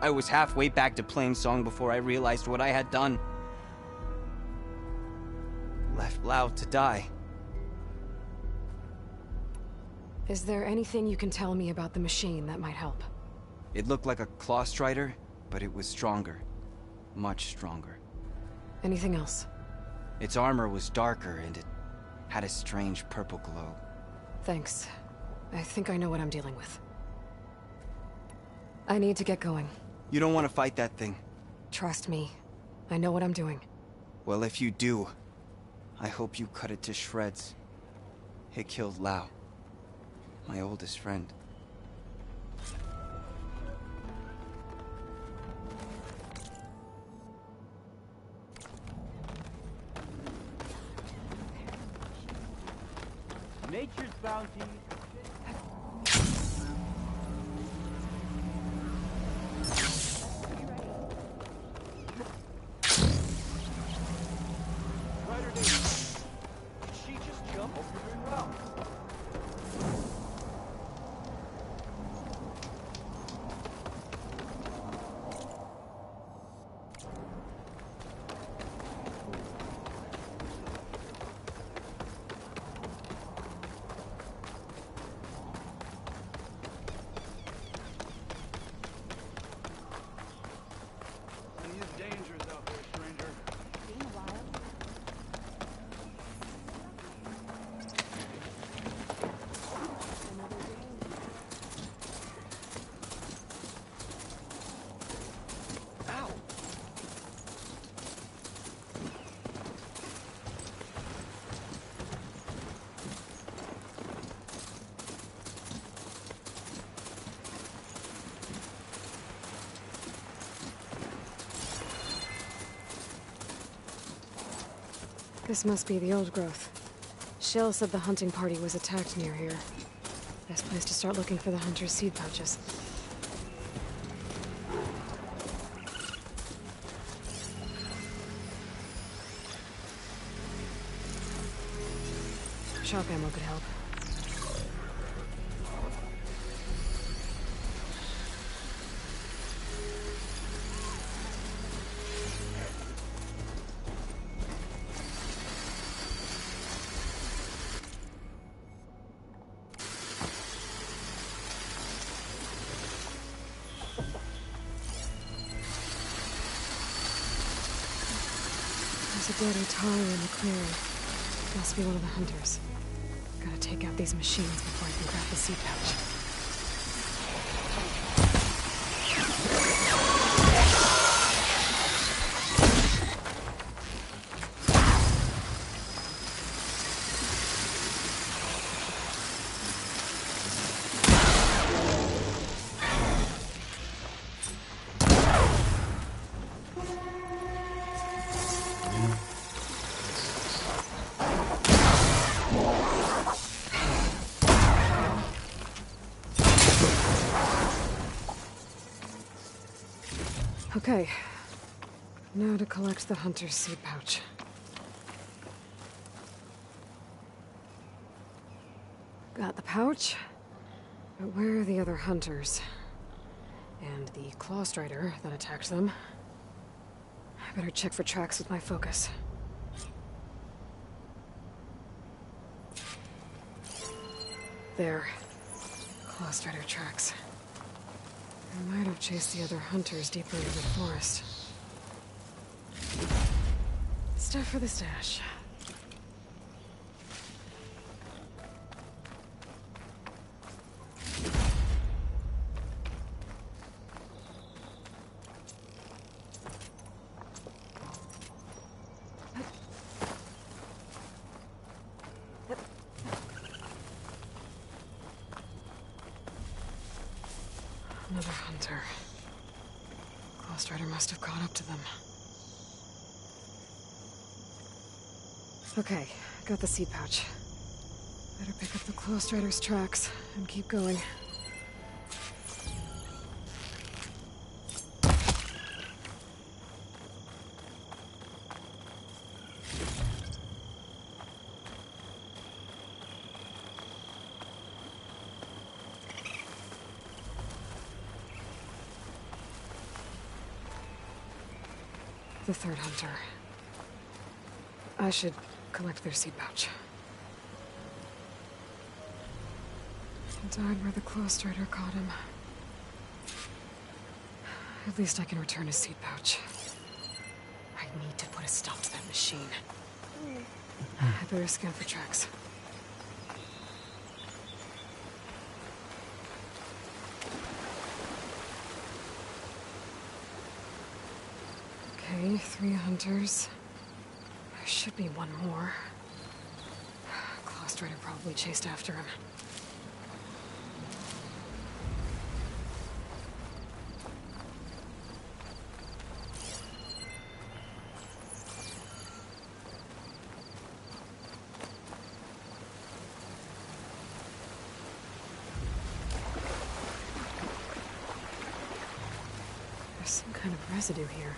I was halfway back to Plainsong before I realized what I had done. Left Lau to die. Is there anything you can tell me about the machine that might help? It looked like a claw strider, but it was stronger. Much stronger. Anything else? Its armor was darker and it had a strange purple glow. Thanks. I think I know what I'm dealing with. I need to get going. You don't want to fight that thing. Trust me. I know what I'm doing. Well, if you do, I hope you cut it to shreds. It killed Lau, my oldest friend. Nature's bounty. This must be the old growth. Shell said the hunting party was attacked near here. Best place to start looking for the hunter's seed pouches. Sharp ammo could help. There's a dead Utaru in the clearing. Must be one of the hunters. Gotta take out these machines before I can grab the seed pouch. Okay. Now to collect the hunter's seed pouch. Got the pouch, but where are the other hunters? And the claw strider that attacked them? I better check for tracks with my focus. There. Claw strider tracks. I might have chased the other hunters deeper into the forest. Stuff for the stash. Another hunter. Claw Rider must have caught up to them. Okay, got the seed pouch. Better pick up the Claw Strider's tracks and keep going. The third hunter. I should collect their seed pouch. He died where the Claw Strider caught him. At least I can return his seed pouch. I need to put a stop to that machine. I better scan for tracks. Okay, 3 hunters. There should be one more. Claw Strider probably chased after him. There's some kind of residue here.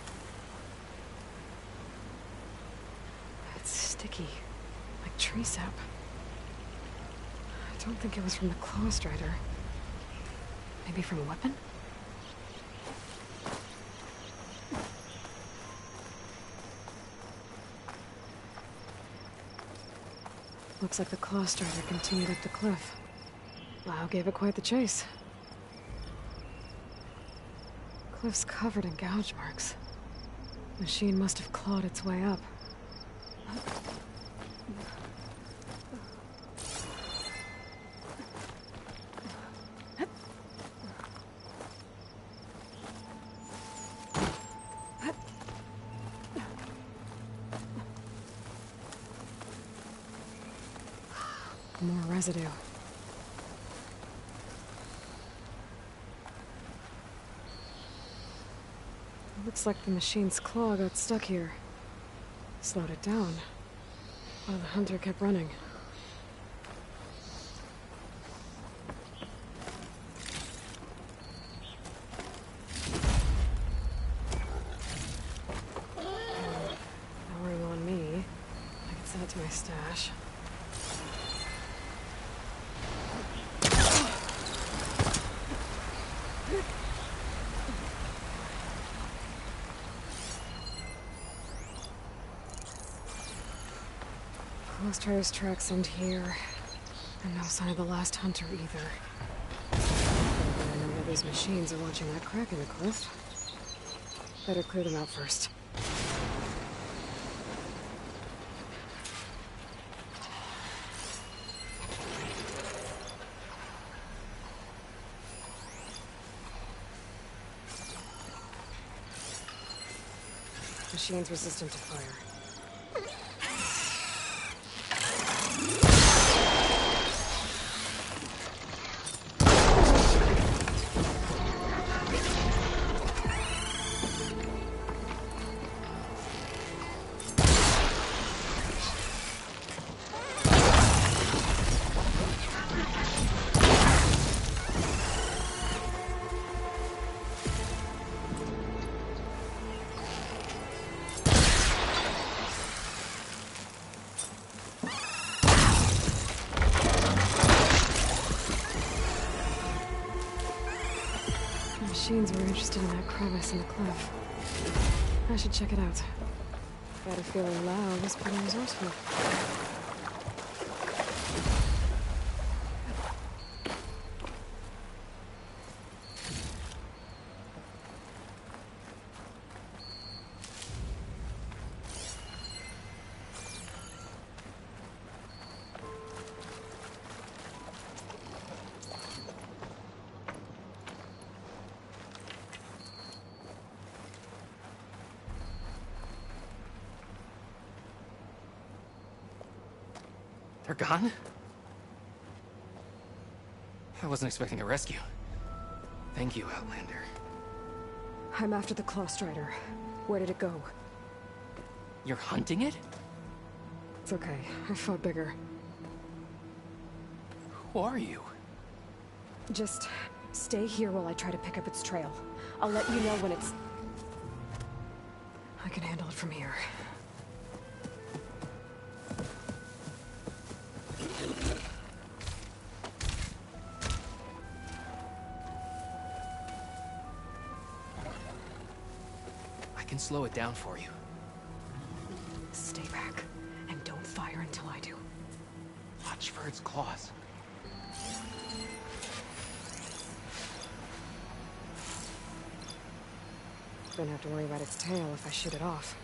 It's sticky, like tree sap. I don't think it was from the Claw Strider. Maybe from a weapon? Looks like the Claw Strider continued up the cliff. Lau gave it quite the chase. Cliff's covered in gouge marks. Machine must have clawed its way up. More residue. Looks like the machine's claw got stuck here. Slowed it down. Well, the hunter kept running. Lowering on me. I can send it to my stash. Strider's tracks end here. And no sign of the last hunter either. I know where these machines are watching that crack in the cliff. Better clear them out first. Machines resistant to fire. Machines were interested in that crevice in the cliff. I should check it out. Got a feeling Lao was pretty resourceful. They're gone? I wasn't expecting a rescue. Thank you, Outlander. I'm after the Claw Strider. Where did it go? You're hunting it? It's okay. I fought bigger. Who are you? Just stay here while I try to pick up its trail. I'll let you know when it's... I can handle it from here. I can slow it down for you. Stay back, and don't fire until I do. Watch for its claws. Don't have to worry about its tail if I shoot it off.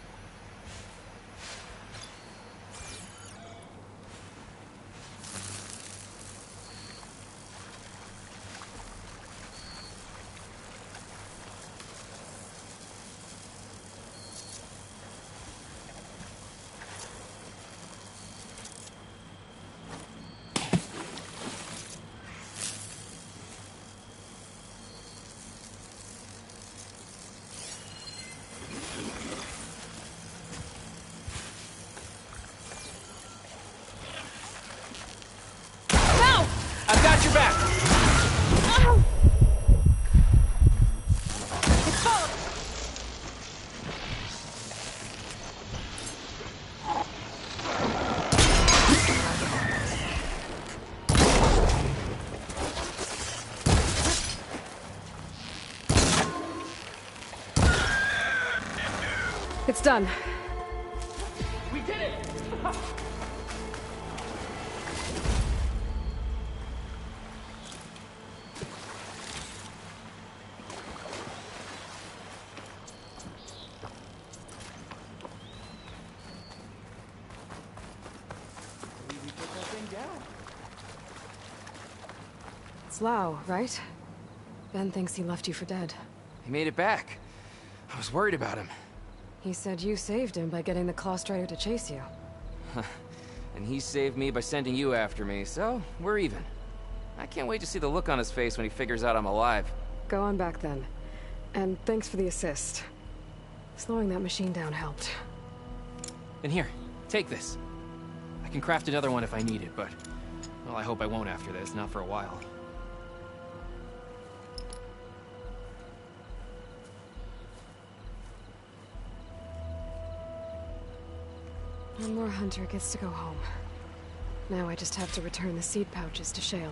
I've got your back! It's done. We did it! It's Lao, right? Ben thinks he left you for dead. He made it back. I was worried about him. He said you saved him by getting the Claw Strider to chase you. And he saved me by sending you after me, so we're even. I can't wait to see the look on his face when he figures out I'm alive. Go on back then. And thanks for the assist. Slowing that machine down helped. And here, take this. I can craft another one if I need it, but... well, I hope I won't after this, not for a while. One more hunter gets to go home. Now I just have to return the seed pouches to Shale.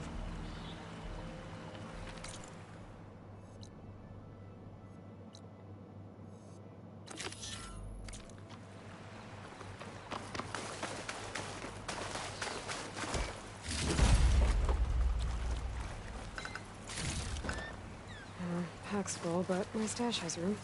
Pack's full, but my stash has room.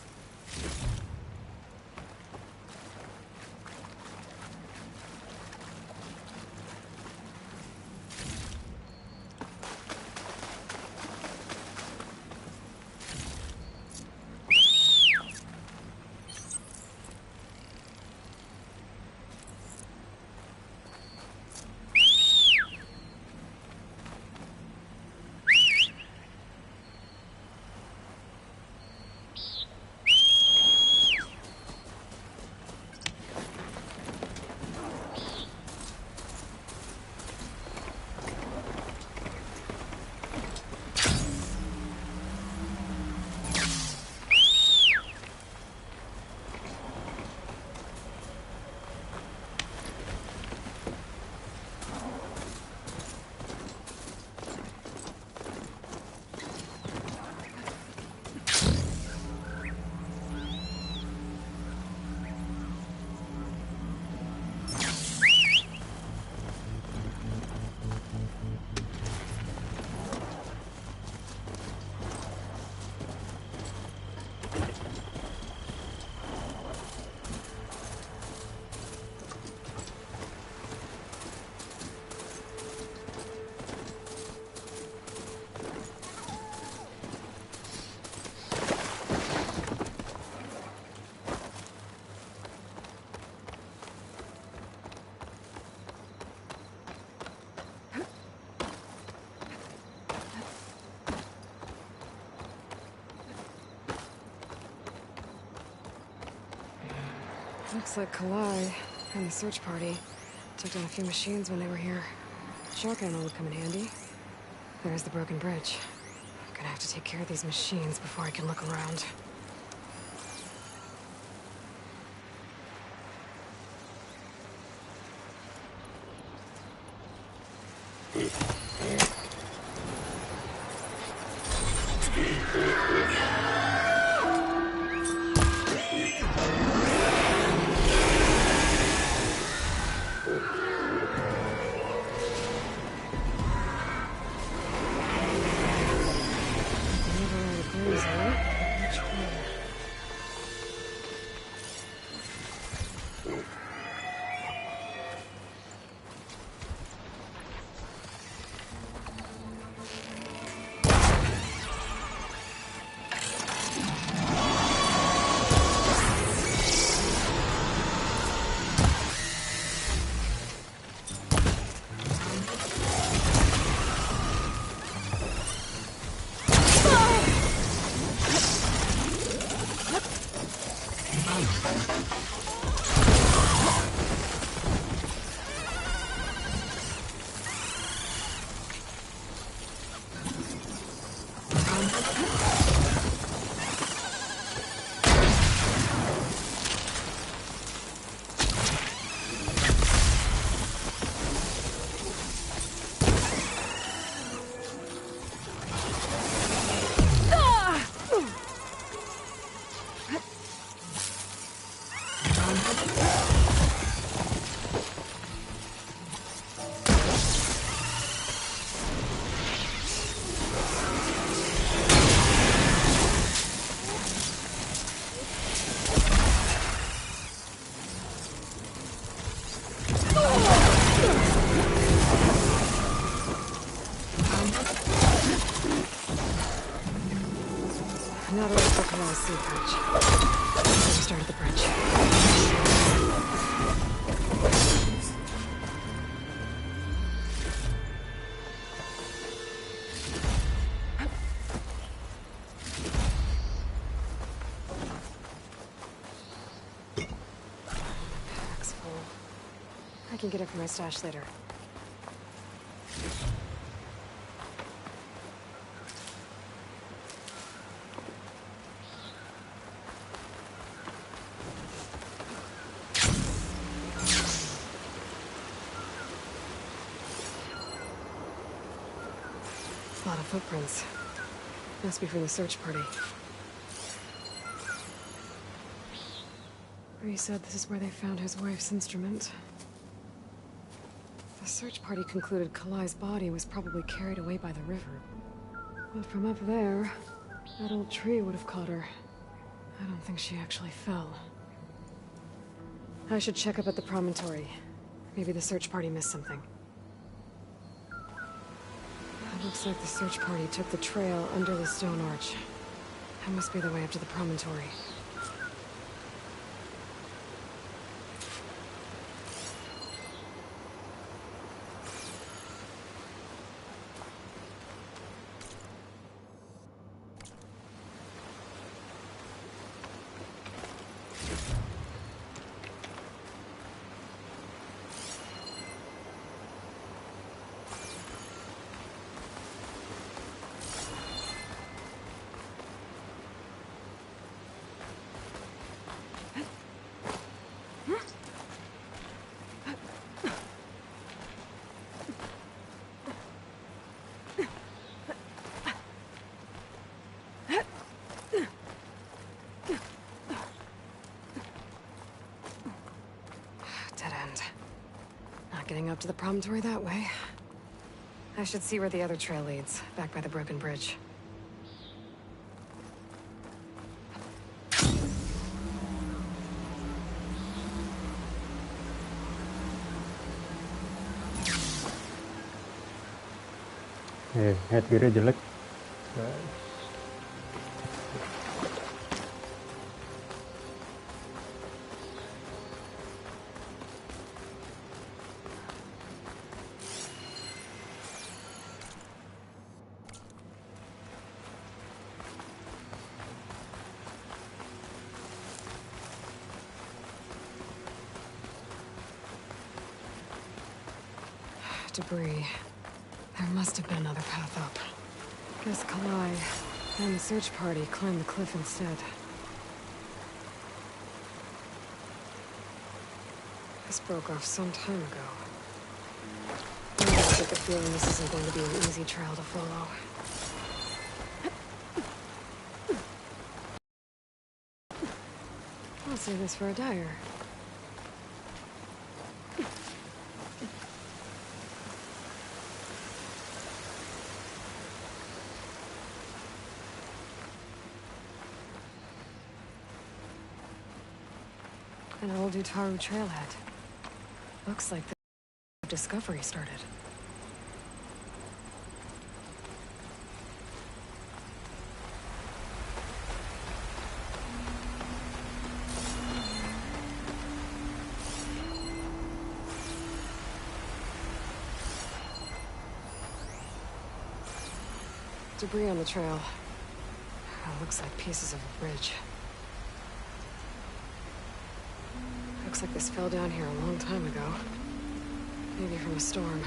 Looks like Kalai and the search party took down a few machines when they were here. Shock ammo would come in handy. There's the broken bridge. I'm gonna have to take care of these machines before I can look around. Now the rest of the sea bridge. Started the bridge. I can get it from my stash later. A lot of footprints. Must be from the search party. Bree said this is where they found his wife's instrument. The search party concluded Kalai's body was probably carried away by the river. But from up there, that old tree would have caught her. I don't think she actually fell. I should check up at the promontory. Maybe the search party missed something. It looks like the search party took the trail under the stone arch. That must be the way up to the promontory. Getting up to the promontory that way. I should see where the other trail leads, back by the broken bridge. Head kiri jelek. Debris. There must have been another path up. Guess Kalai and the search party climbed the cliff instead. This broke off some time ago. I get the feeling this isn't going to be an easy trail to follow. I'll save this for a dyer. An old Utaru trailhead. Looks like the discovery started. Debris on the trail. Looks like pieces of a bridge. Looks like this fell down here a long time ago. Maybe from a storm.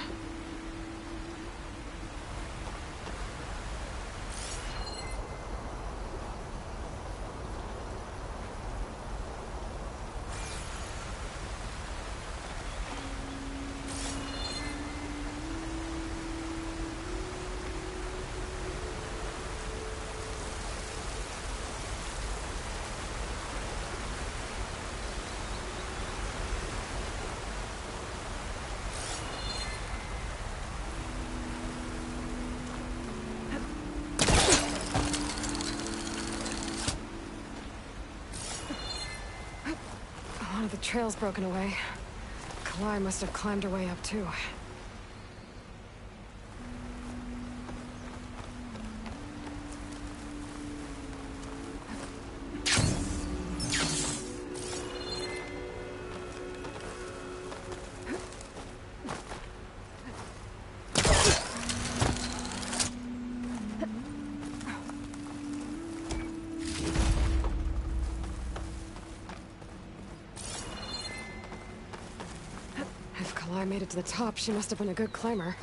One of the trail's broken away. Kalai must have climbed her way up too. If Kalai made it to the top, she must have been a good climber.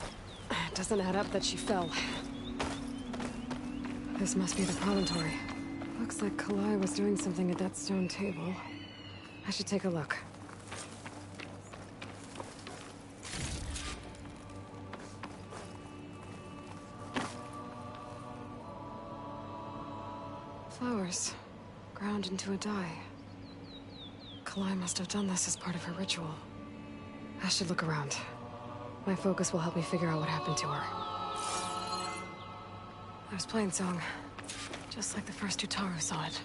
It doesn't add up that she fell. This must be the promontory. Looks like Kalai was doing something at that stone table. I should take a look. Flowers, ground into a dye. Kalai must have done this as part of her ritual. I should look around. My focus will help me figure out what happened to her. There's Plainsong, just like the first Utaru saw it.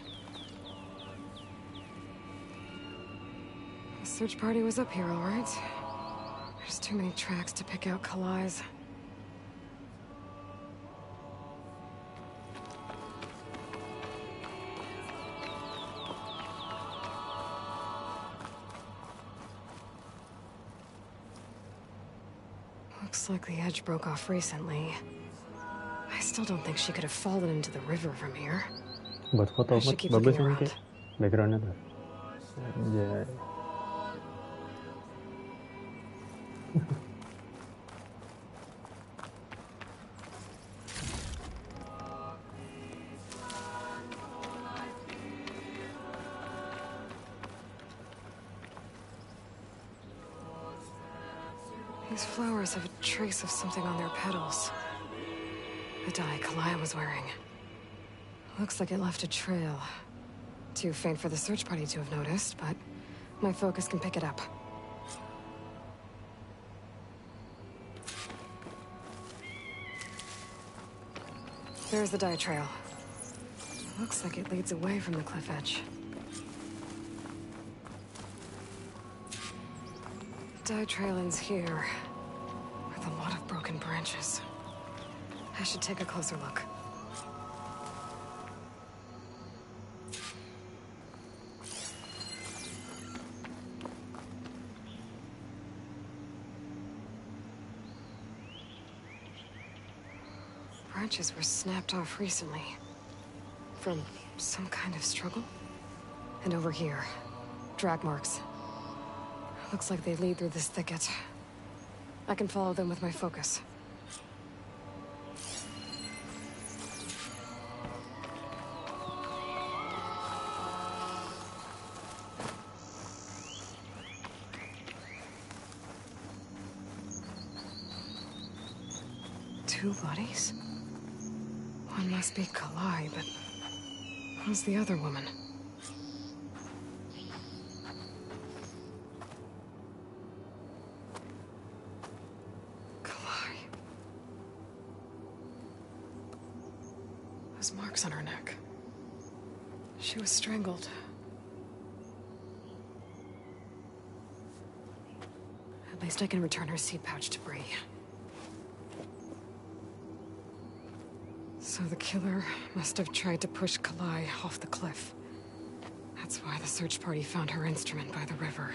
The search party was up here, all right. There's too many tracks to pick out Kalai's. Looks like the edge broke off recently. I still don't think she could have fallen into the river from here. Buat foto I should keep bagus looking ini around. kayak backgroundnya tuh. Anjay. These flowers have a trace of something on their petals. The dye Kalai was wearing. Looks like it left a trail. Too faint for the search party to have noticed, but my focus can pick it up. There's the dye trail. Looks like it leads away from the cliff edge. Dye trail ends here, with a lot of broken branches. I should take a closer look. Branches were snapped off recently. From some kind of struggle. And over here, drag marks. Looks like they lead through this thicket. I can follow them with my focus. Two bodies? One must be Kalai, but who's the other woman? Those marks on her neck. She was strangled. At least I can return her seed pouch to Bree. So the killer must have tried to push Kalai off the cliff. That's why the search party found her instrument by the river.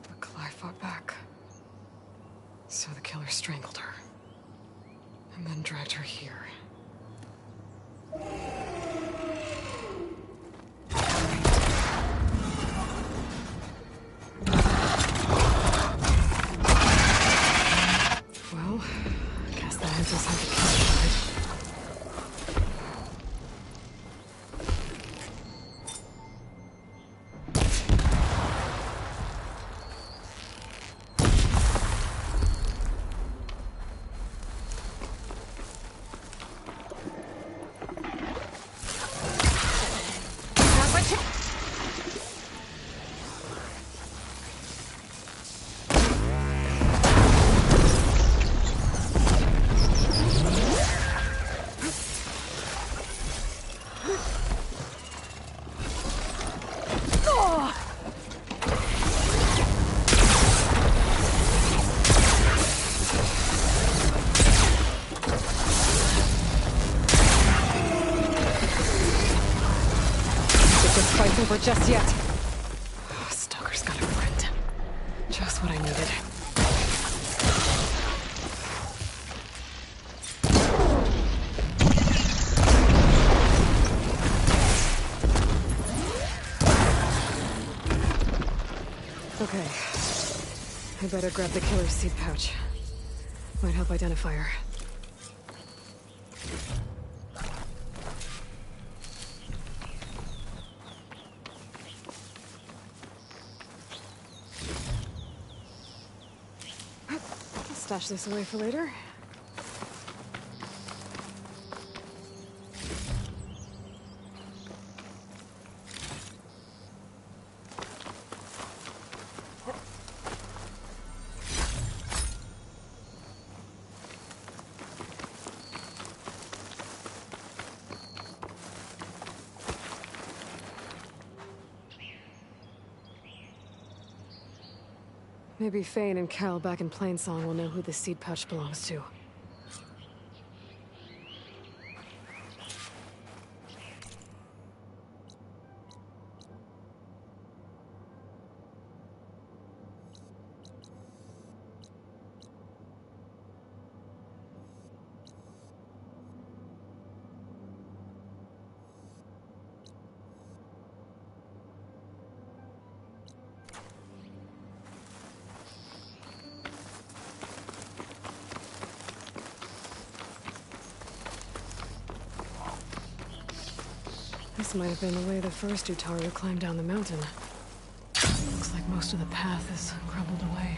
But Kalai fought back. So the killer strangled her. And then dragged her here. Well, I guess that answers how the killer died. Fight's over just yet. Oh, Stalker's got a friend. Just what I needed. The Okay. I better grab the killer's seed pouch. Might help identify her. Stash this away for later. Maybe Fane and Cal back in Plainsong will know who the seed pouch belongs to. This might have been the way the first Utaru climbed down the mountain. Looks like most of the path is crumbled away.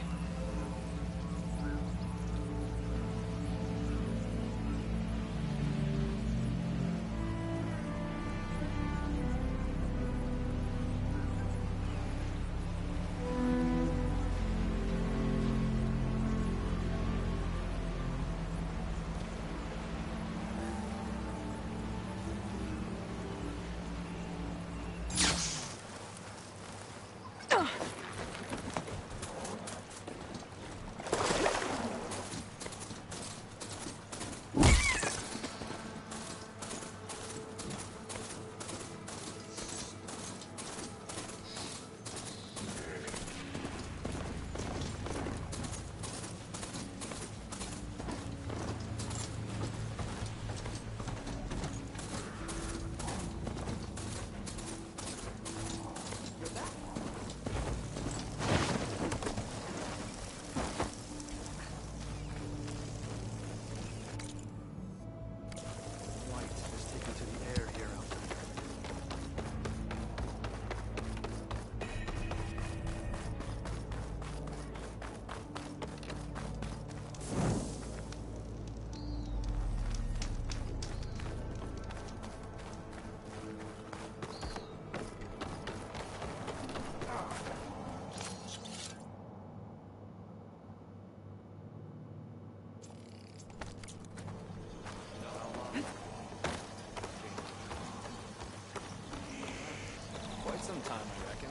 Sometime, I reckon.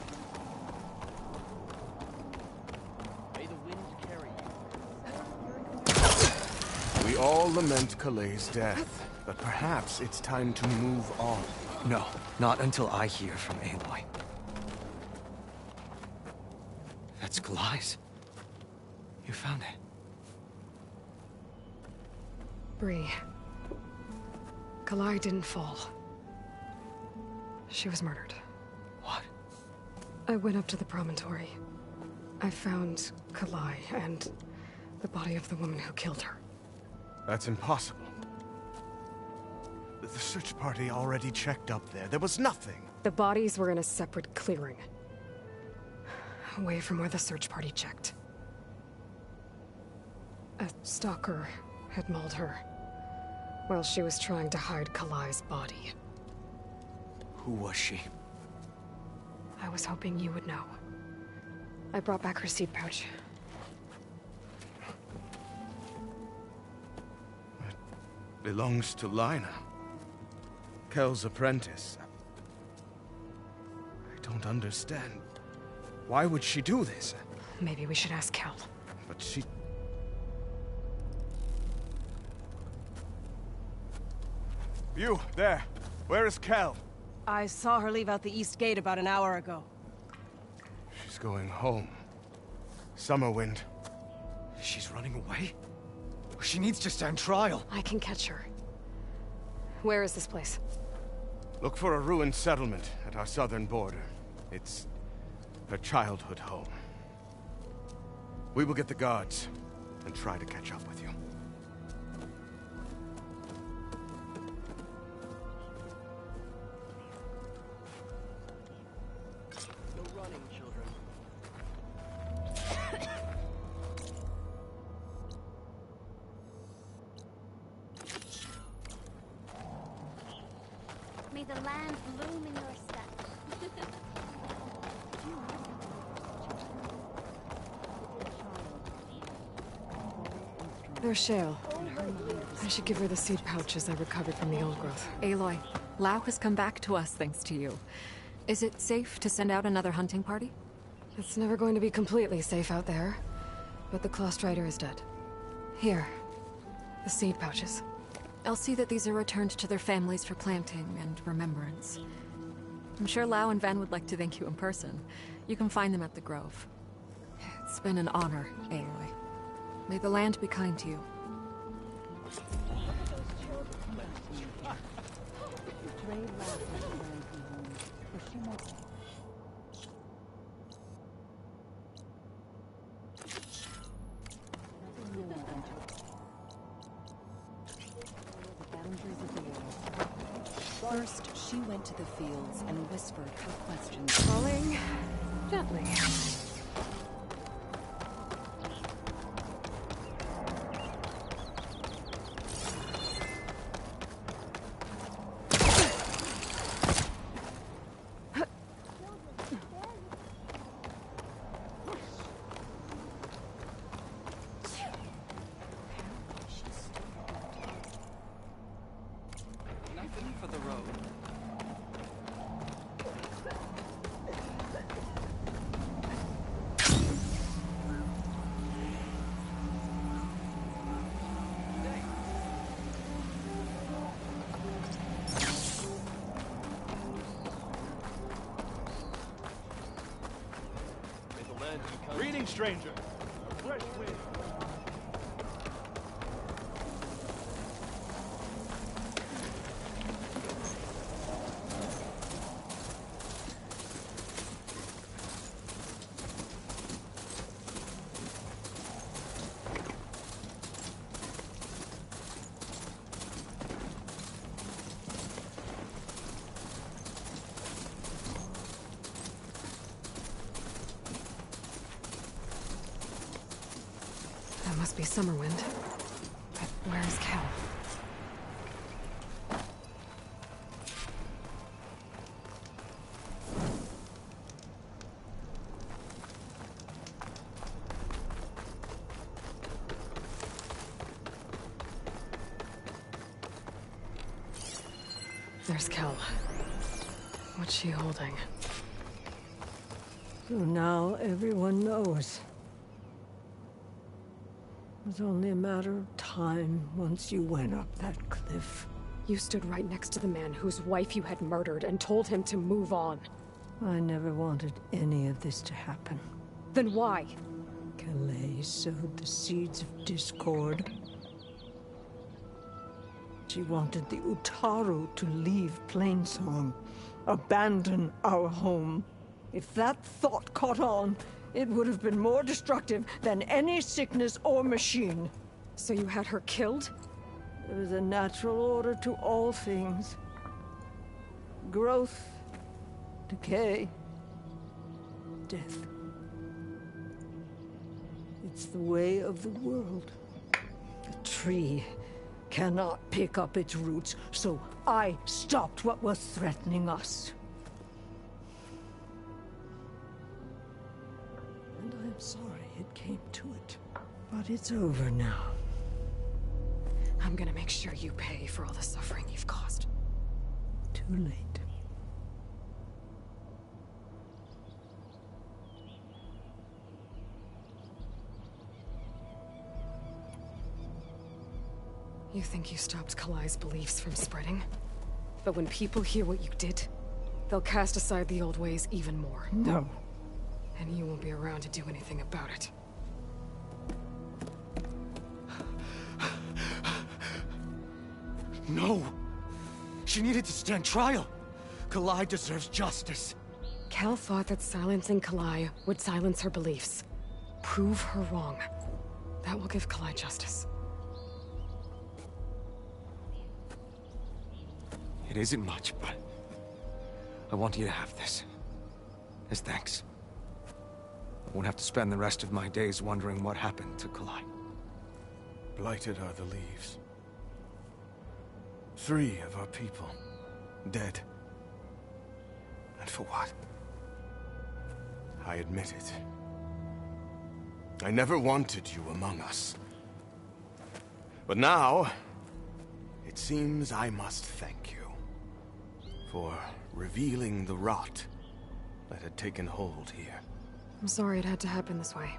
May the wind carry you. We all lament Kaleigh's death, but perhaps it's time to move on. No, not until I hear from Aloy. That's Kaleigh's. You found it. Bree. Kaleigh didn't fall. She was murdered. What? I went up to the promontory. I found Kaleigh and the body of the woman who killed her. That's impossible. The search party already checked up there. There was nothing. The bodies were in a separate clearing. Away from where the search party checked. A stalker had mauled her while she was trying to hide Kaleigh's body. Who was she? I was hoping you would know. I brought back her seed pouch. It belongs to Lina. Kel's apprentice. I don't understand. Why would she do this? Maybe we should ask Kel. But she... You, there. Where is Kel? I saw her leave out the east gate about an hour ago. She's going home. Summerwind. She's running away? She needs to stand trial. I can catch her. Where is this place? Look for a ruined settlement at our southern border. It's her childhood home. We will get the guards and try to catch up with you. No running, children. May the land bloom in your steps. There's Shale. I should give her the seed pouches I recovered from the old growth. Aloy, Lao has come back to us thanks to you. Is it safe to send out another hunting party? It's never going to be completely safe out there. But the Claw Rider is dead. Here. The seed pouches. I'll see that these are returned to their families for planting and remembrance. I'm sure Lao and Van would like to thank you in person. You can find them at the Grove. It's been an honor, Aloy. May the land be kind to you. First, she went to the fields and whispered her questions. Calling gently. Nothing for the road. Greeting, stranger. A fresh wind. That must be Summerwind. But where's Cal? There's Cal. What's she holding? So now everyone knows. It was only a matter of time once you went up that cliff. You stood right next to the man whose wife you had murdered and told him to move on. I never wanted any of this to happen. Then why? Calais sowed the seeds of discord. She wanted the Utaru to leave Plainsong, abandon our home. If that thought caught on, it would have been more destructive than any sickness or machine. So you had her killed? There is a natural order to all things. Growth, decay, death. It's the way of the world. A tree cannot pick up its roots, so I stopped what was threatening us. And I'm sorry it came to it. But it's over now. I'm gonna make sure you pay for all the suffering you've caused. Too late. You think you stopped Kalai's beliefs from spreading? But when people hear what you did, they'll cast aside the old ways even more. No. And you won't be around to do anything about it. No! She needed to stand trial! Kalai deserves justice. Cal thought that silencing Kalai would silence her beliefs. Prove her wrong. That will give Kalai justice. It isn't much, but I want you to have this. As thanks. I won't have to spend the rest of my days wondering what happened to Kalai. Blighted are the leaves. 3 of our people, dead. And for what? I admit it. I never wanted you among us. But now, it seems I must thank you for revealing the rot that had taken hold here. I'm sorry it had to happen this way.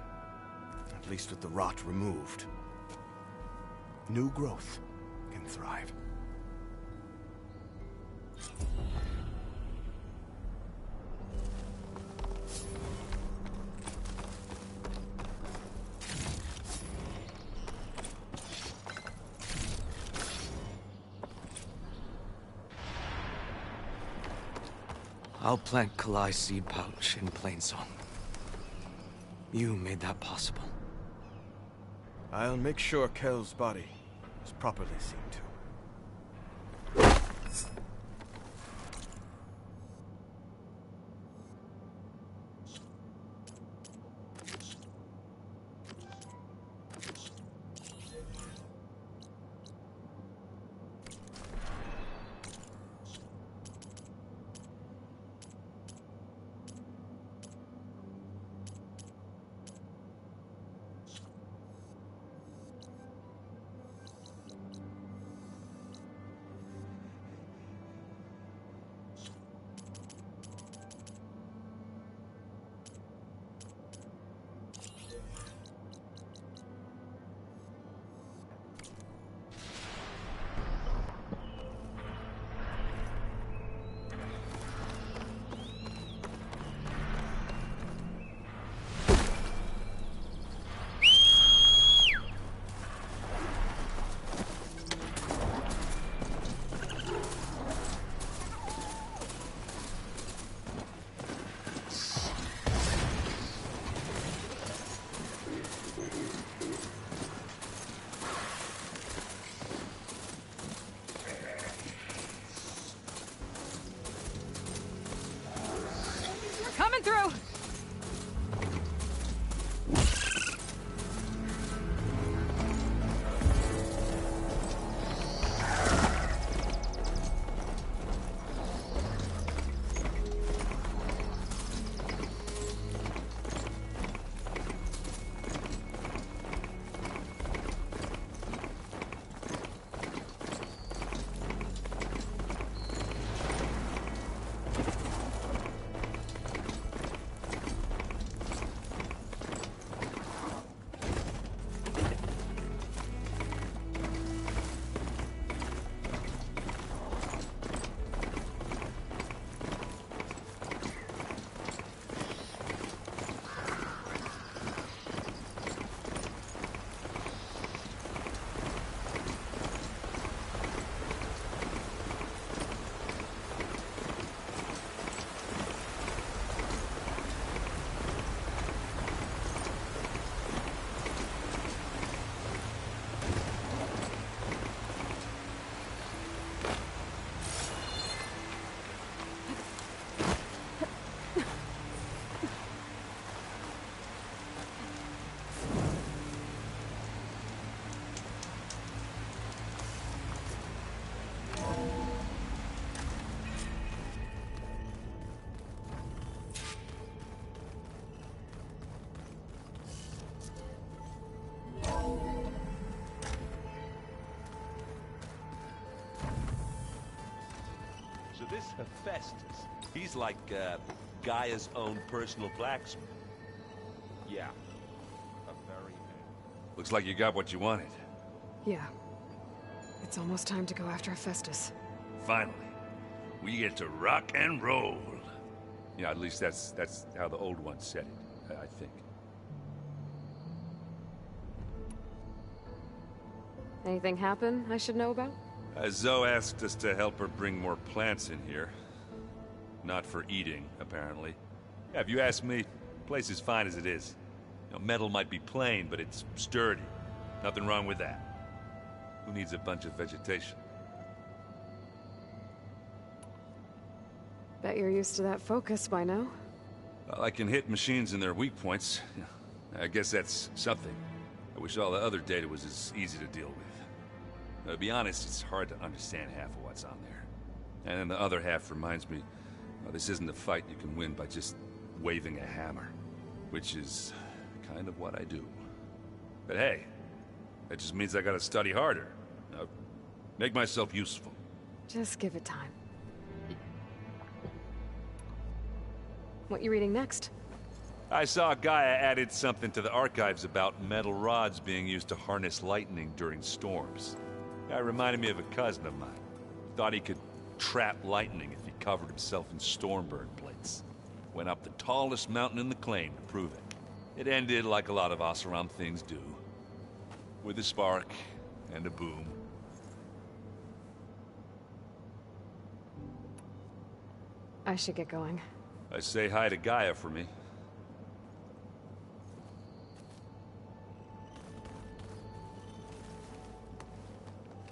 At least with the rot removed, new growth can thrive. I'll plant Kalai's seed pouch in Plainsong. You made that possible. I'll make sure Kel's body is properly seen to. Coming through! So this Hephaestus, he's like Gaia's own personal blacksmith. Yeah. A very... Looks like you got what you wanted. Yeah. It's almost time to go after Hephaestus. Finally. We get to rock and roll. Yeah, at least that's how the old one said it, I think. Anything happen I should know about? Zoe asked us to help her bring more plants in here. Not for eating, apparently. Yeah, if you ask me, the place is fine as it is. You know, metal might be plain, but it's sturdy. Nothing wrong with that. Who needs a bunch of vegetation? Bet you're used to that focus by now. Well, I can hit machines in their weak points. I guess that's something. I wish all the other data was as easy to deal with. To be honest, it's hard to understand half of what's on there. And then the other half reminds me, well, this isn't a fight you can win by just waving a hammer. Which is kind of what I do. But hey, that just means I gotta study harder. Make myself useful. Just give it time. What you reading next? I saw Gaia added something to the archives about metal rods being used to harness lightning during storms. Guy reminded me of a cousin of mine. Thought he could trap lightning if he covered himself in stormburn plates. Went up the tallest mountain in the claim to prove it. It ended like a lot of Oseram things do. With a spark and a boom. I should get going. I say hi to Gaia for me.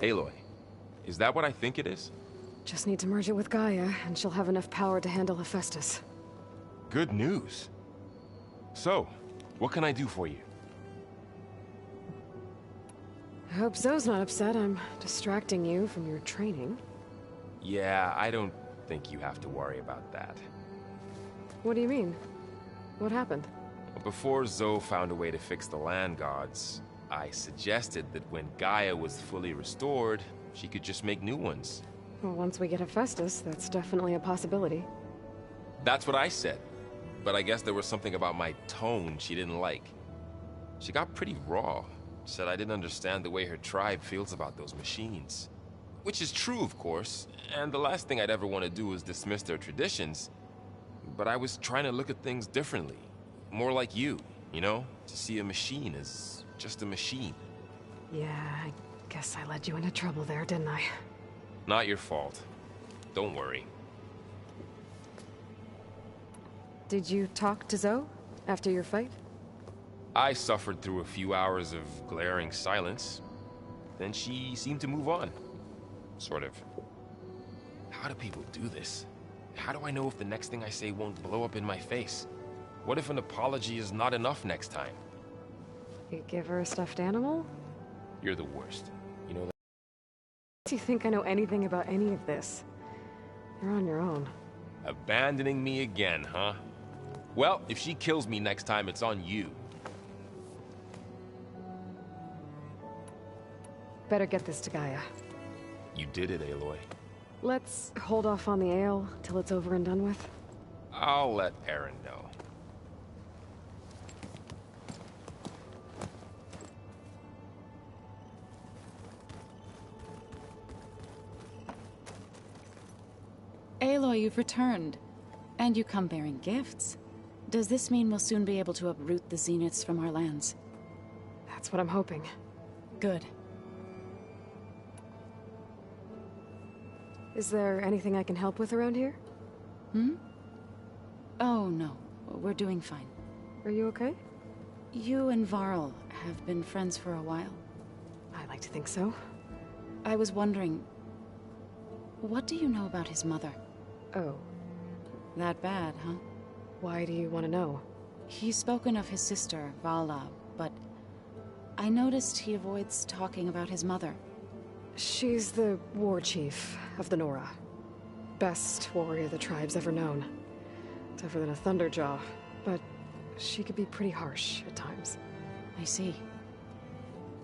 Aloy, is that what I think it is? Just need to merge it with Gaia, and she'll have enough power to handle Hephaestus. Good news. So, what can I do for you? I hope Zoe's not upset I'm distracting you from your training. Yeah, I don't think you have to worry about that. What do you mean? What happened? Before Zoe found a way to fix the land gods, I suggested that when Gaia was fully restored, she could just make new ones. Well, once we get Hephaestus, that's definitely a possibility. That's what I said. But I guess there was something about my tone she didn't like. She got pretty raw. Said I didn't understand the way her tribe feels about those machines. Which is true, of course, and the last thing I'd ever want to do is dismiss their traditions. But I was trying to look at things differently. More like you know? To see a machine as just a machine. Yeah, I guess I led you into trouble there, didn't I? Not your fault. Don't worry. Did you talk to Zoe after your fight? I suffered through a few hours of glaring silence. Then she seemed to move on. Sort of. How do people do this? How do I know if the next thing I say won't blow up in my face? What if an apology is not enough next time? You give her a stuffed animal? You're the worst. You know that? Do you think I know anything about any of this? You're on your own. Abandoning me again, huh? Well, if she kills me next time, it's on you. Better get this to Gaia. You did it, Aloy. Let's hold off on the ale till it's over and done with. I'll let Aaron know. Aloy, you've returned. And you come bearing gifts. Does this mean we'll soon be able to uproot the Zeniths from our lands? That's what I'm hoping. Good. Is there anything I can help with around here? Hmm? Oh, no. We're doing fine. Are you okay? You and Varl have been friends for a while. I like to think so. I was wondering, what do you know about his mother? Oh. That bad, huh? Why do you want to know? He's spoken of his sister, Balap, but I noticed he avoids talking about his mother. She's the war chief of the Nora. Best warrior the tribe's ever known. Tougher than a Thunderjaw, but she could be pretty harsh at times. I see.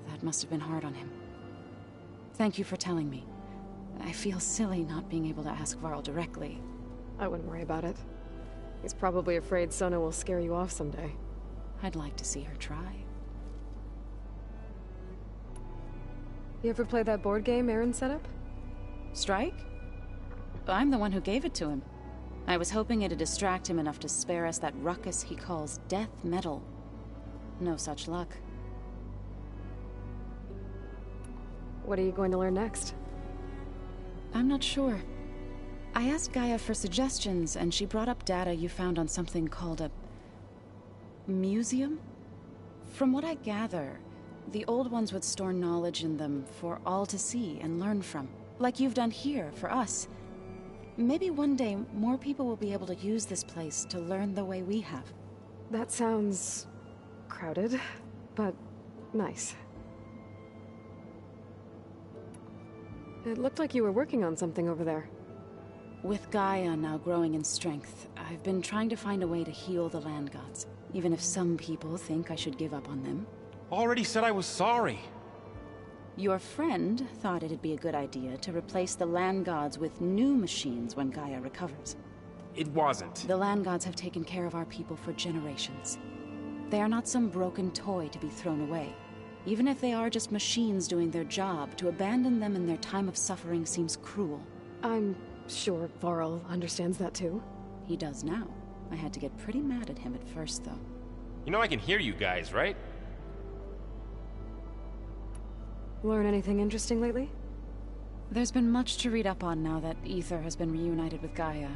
That must have been hard on him. Thank you for telling me. I feel silly not being able to ask Varl directly. I wouldn't worry about it. He's probably afraid Sona will scare you off someday. I'd like to see her try. You ever play that board game Aaron set up? Strike? I'm the one who gave it to him. I was hoping it'd distract him enough to spare us that ruckus he calls death metal. No such luck. What are you going to learn next? I'm not sure. I asked Gaia for suggestions, and she brought up data you found on something called a museum? From what I gather, the old ones would store knowledge in them for all to see and learn from, like you've done here for us. Maybe one day more people will be able to use this place to learn the way we have. That sounds crowded, but nice. It looked like you were working on something over there. With Gaia now growing in strength, I've been trying to find a way to heal the land gods, even if some people think I should give up on them. Already said I was sorry. Your friend thought it'd be a good idea to replace the land gods with new machines when Gaia recovers. It wasn't. The land gods have taken care of our people for generations. They are not some broken toy to be thrown away. Even if they are just machines doing their job, to abandon them in their time of suffering seems cruel. I'm sure Varl understands that too. He does now. I had to get pretty mad at him at first, though. You know I can hear you guys, right? Learn anything interesting lately? There's been much to read up on now that Ether has been reunited with Gaia.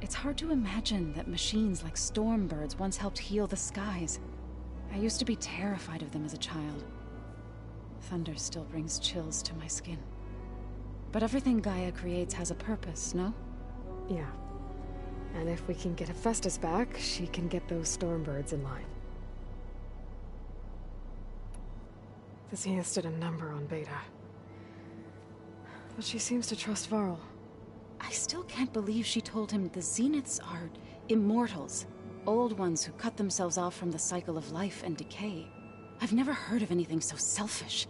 It's hard to imagine that machines like Stormbirds once helped heal the skies. I used to be terrified of them as a child. Thunder still brings chills to my skin. But everything Gaia creates has a purpose, no? Yeah. And if we can get Hephaestus back, she can get those Stormbirds in line. The Zeniths did a number on Beta. But she seems to trust Varl. I still can't believe she told him the Zeniths are immortals. Old ones who cut themselves off from the cycle of life and decay. I've never heard of anything so selfish.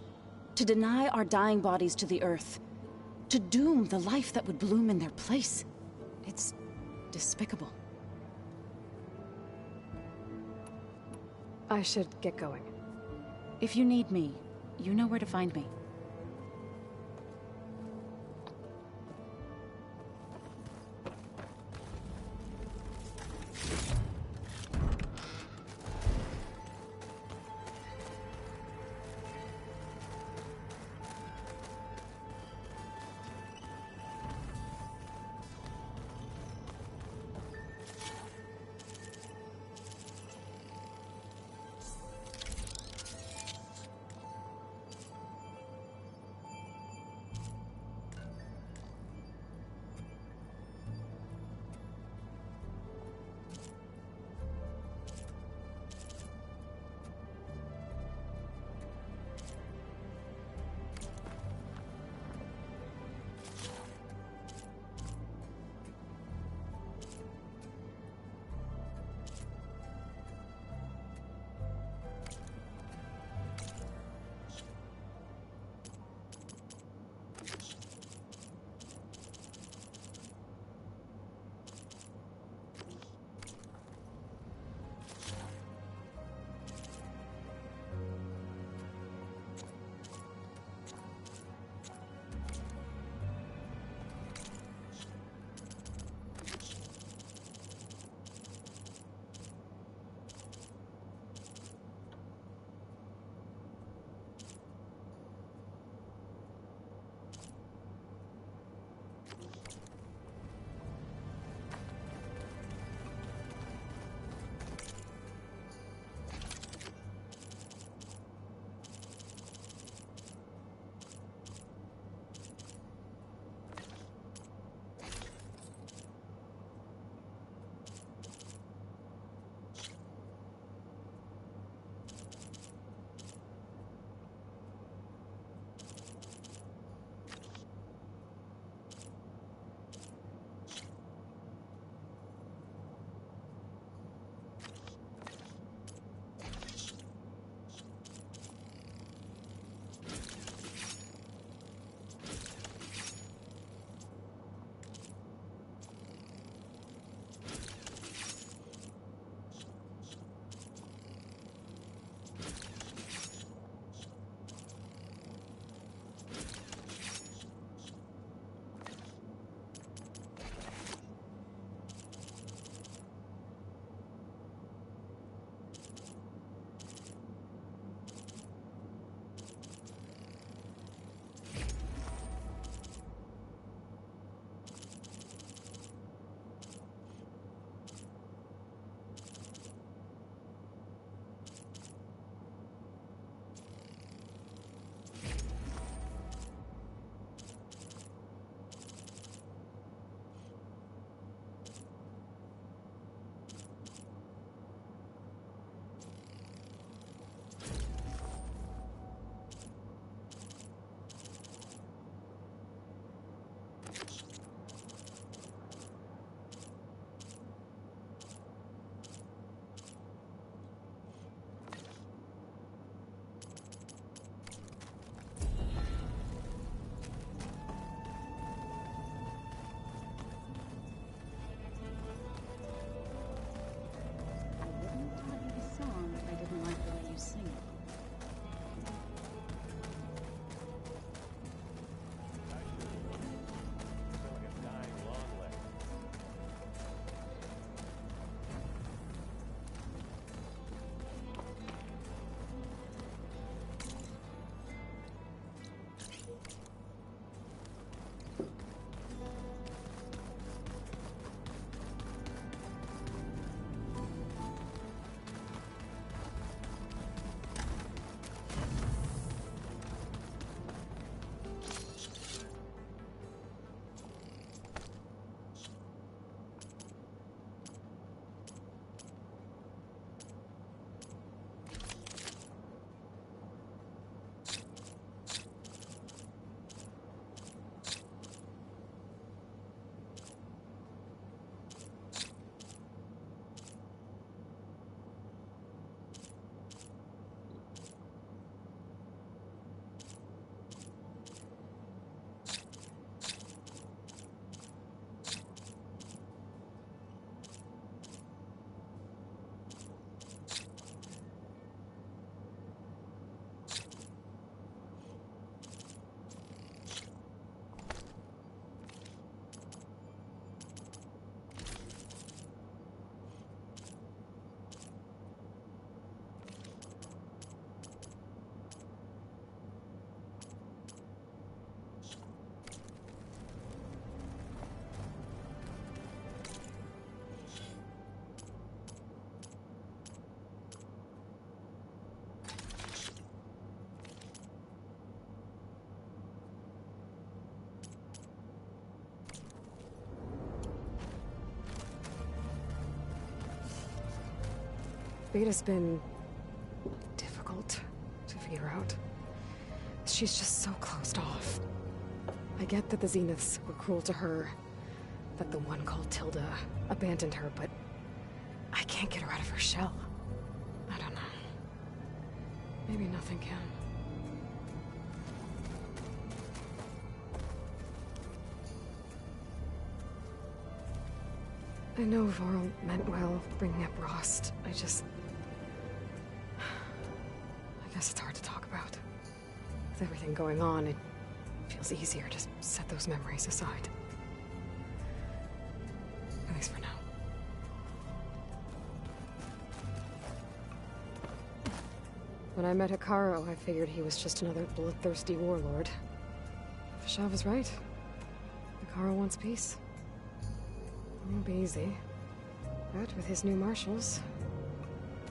To deny our dying bodies to the earth. To doom the life that would bloom in their place. It's despicable. I should get going. If you need me, you know where to find me. Beta's been difficult to figure out. She's just so closed off. I get that the Zeniths were cruel to her, that the one called Tilda abandoned her, but I can't get her out of her shell. I don't know. Maybe nothing can. I know Varl meant well, bringing up Rost. I guess it's hard to talk about. With everything going on, it feels easier to set those memories aside. At least for now. When I met Hikaru, I figured he was just another bloodthirsty warlord. Fashav was right. Hikaru wants peace. It won't be easy. But with his new marshals,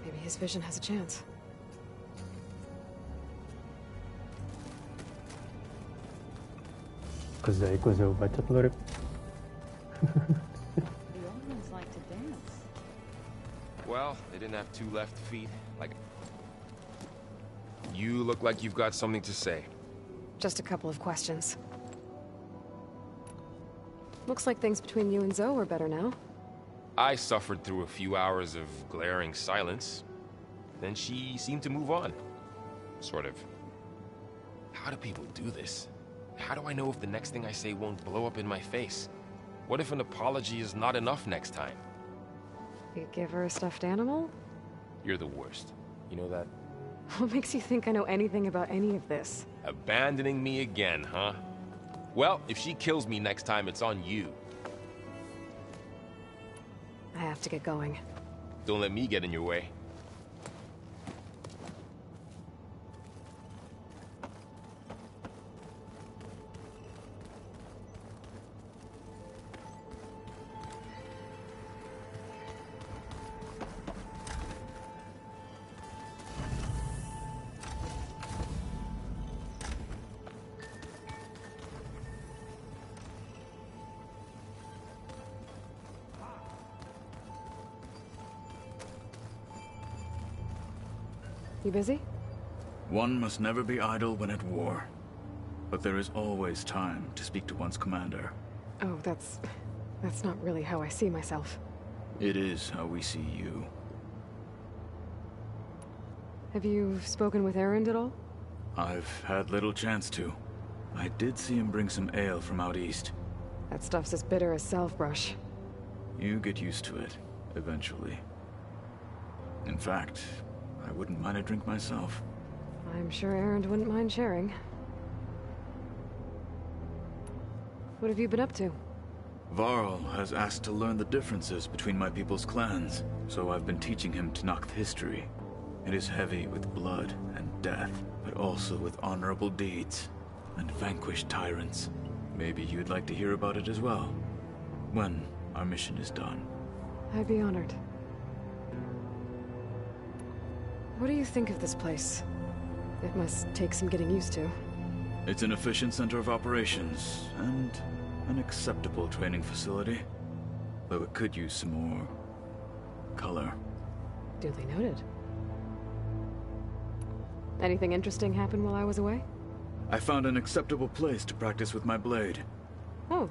maybe his vision has a chance. ازاي كوزو بچت لورب The old ones like to dance. Well, they didn't have two left feet. Like, you look like you've got something to say. Just a couple of questions. Looks like things between you and Zoe are better now. I suffered through a few hours of glaring silence. Then she seemed to move on. Sort of. How do people do this? How do I know if the next thing I say won't blow up in my face? What if an apology is not enough next time? You give her a stuffed animal? You're the worst. You know that? What makes you think I know anything about any of this? Abandoning me again, huh? Well, if she kills me next time, it's on you. I have to get going. Don't let me get in your way. You busy? One must never be idle when at war. But there is always time to speak to one's commander. Oh, that's not really how I see myself. It is how we see you. Have you spoken with Erend at all? I've had little chance to. I did see him bring some ale from out east. That stuff's as bitter as salve-brush. You get used to it, eventually. In fact, I wouldn't mind a drink myself. I'm sure Erend wouldn't mind sharing. What have you been up to? Varl has asked to learn the differences between my people's clans, so I've been teaching him Tenakth history. It is heavy with blood and death, but also with honorable deeds and vanquished tyrants. Maybe you'd like to hear about it as well, when our mission is done. I'd be honored. What do you think of this place? It must take some getting used to. It's an efficient center of operations, and an acceptable training facility. Though it could use some more color. Duly noted. Anything interesting happen while I was away? I found an acceptable place to practice with my blade. Oh,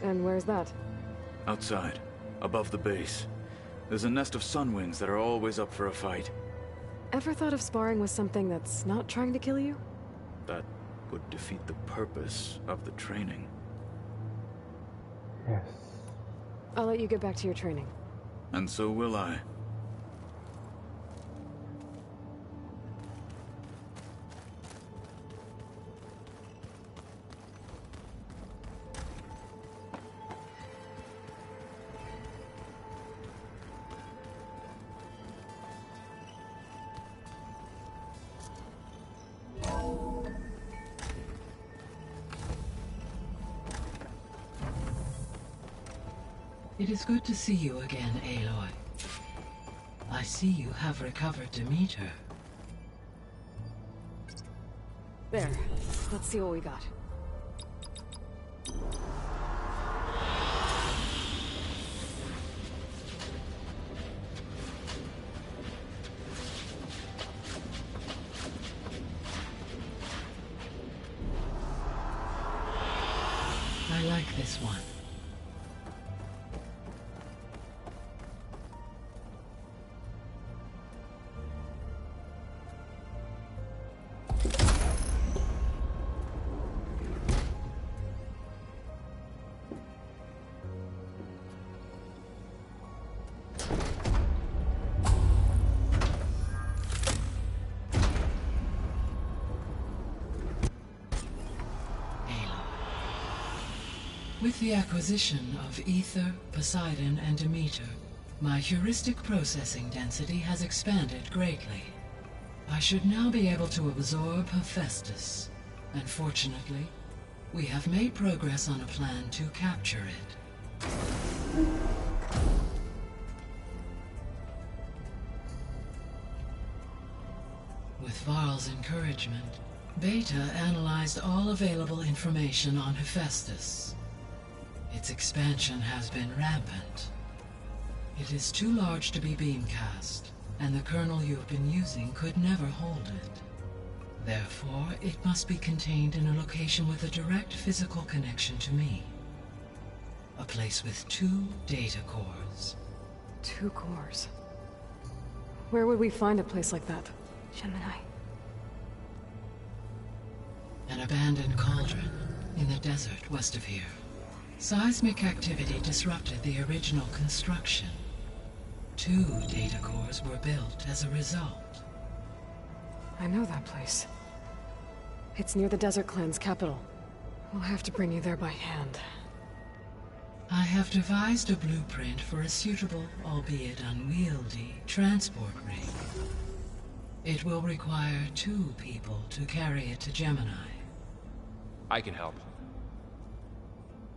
and where's that? Outside, above the base. There's a nest of sunwings that are always up for a fight. Ever thought of sparring with something that's not trying to kill you? That would defeat the purpose of the training. Yes. I'll let you get back to your training. And so will I. It is good to see you again, Aloy. I see you have recovered Demeter. There. Let's see what we got. this one. With the acquisition of Ether, Poseidon, and Demeter, my heuristic processing density has expanded greatly. I should now be able to absorb Hephaestus, and fortunately, we have made progress on a plan to capture it. With Varl's encouragement, Beta analyzed all available information on Hephaestus. Its expansion has been rampant. It is too large to be beamcast, and the kernel you've been using could never hold it. Therefore, it must be contained in a location with a direct physical connection to me. A place with 2 data cores. 2 cores? Where would we find a place like that? Gemini. An abandoned cauldron in the desert west of here. Seismic activity disrupted the original construction. 2 data cores were built as a result. I know that place. It's near the Desert Clan's capital. We'll have to bring you there by hand. I have devised a blueprint for a suitable, albeit unwieldy, transport rig. It will require 2 people to carry it to Gemini. I can help.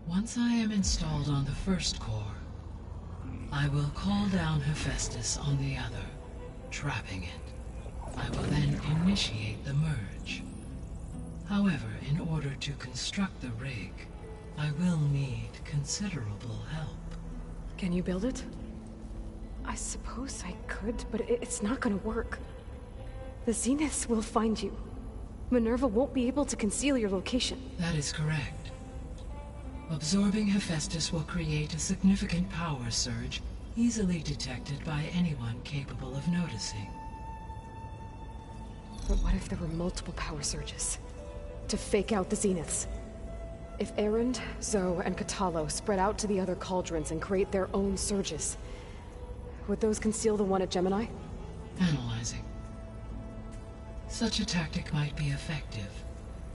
Once I am installed on the first core, I will call down Hephaestus on the other, trapping it. I will then initiate the merge. However, in order to construct the rig, I will need considerable help. Can you build it? I suppose I could, but it's not gonna work. The Zeniths will find you. Minerva won't be able to conceal your location. That is correct. Absorbing Hephaestus will create a significant power surge, easily detected by anyone capable of noticing. But what if there were multiple power surges? To fake out the Zeniths? If Erend, Zoe, and Katalo spread out to the other cauldrons and create their own surges, would those conceal the one at Gemini? Analyzing. Such a tactic might be effective.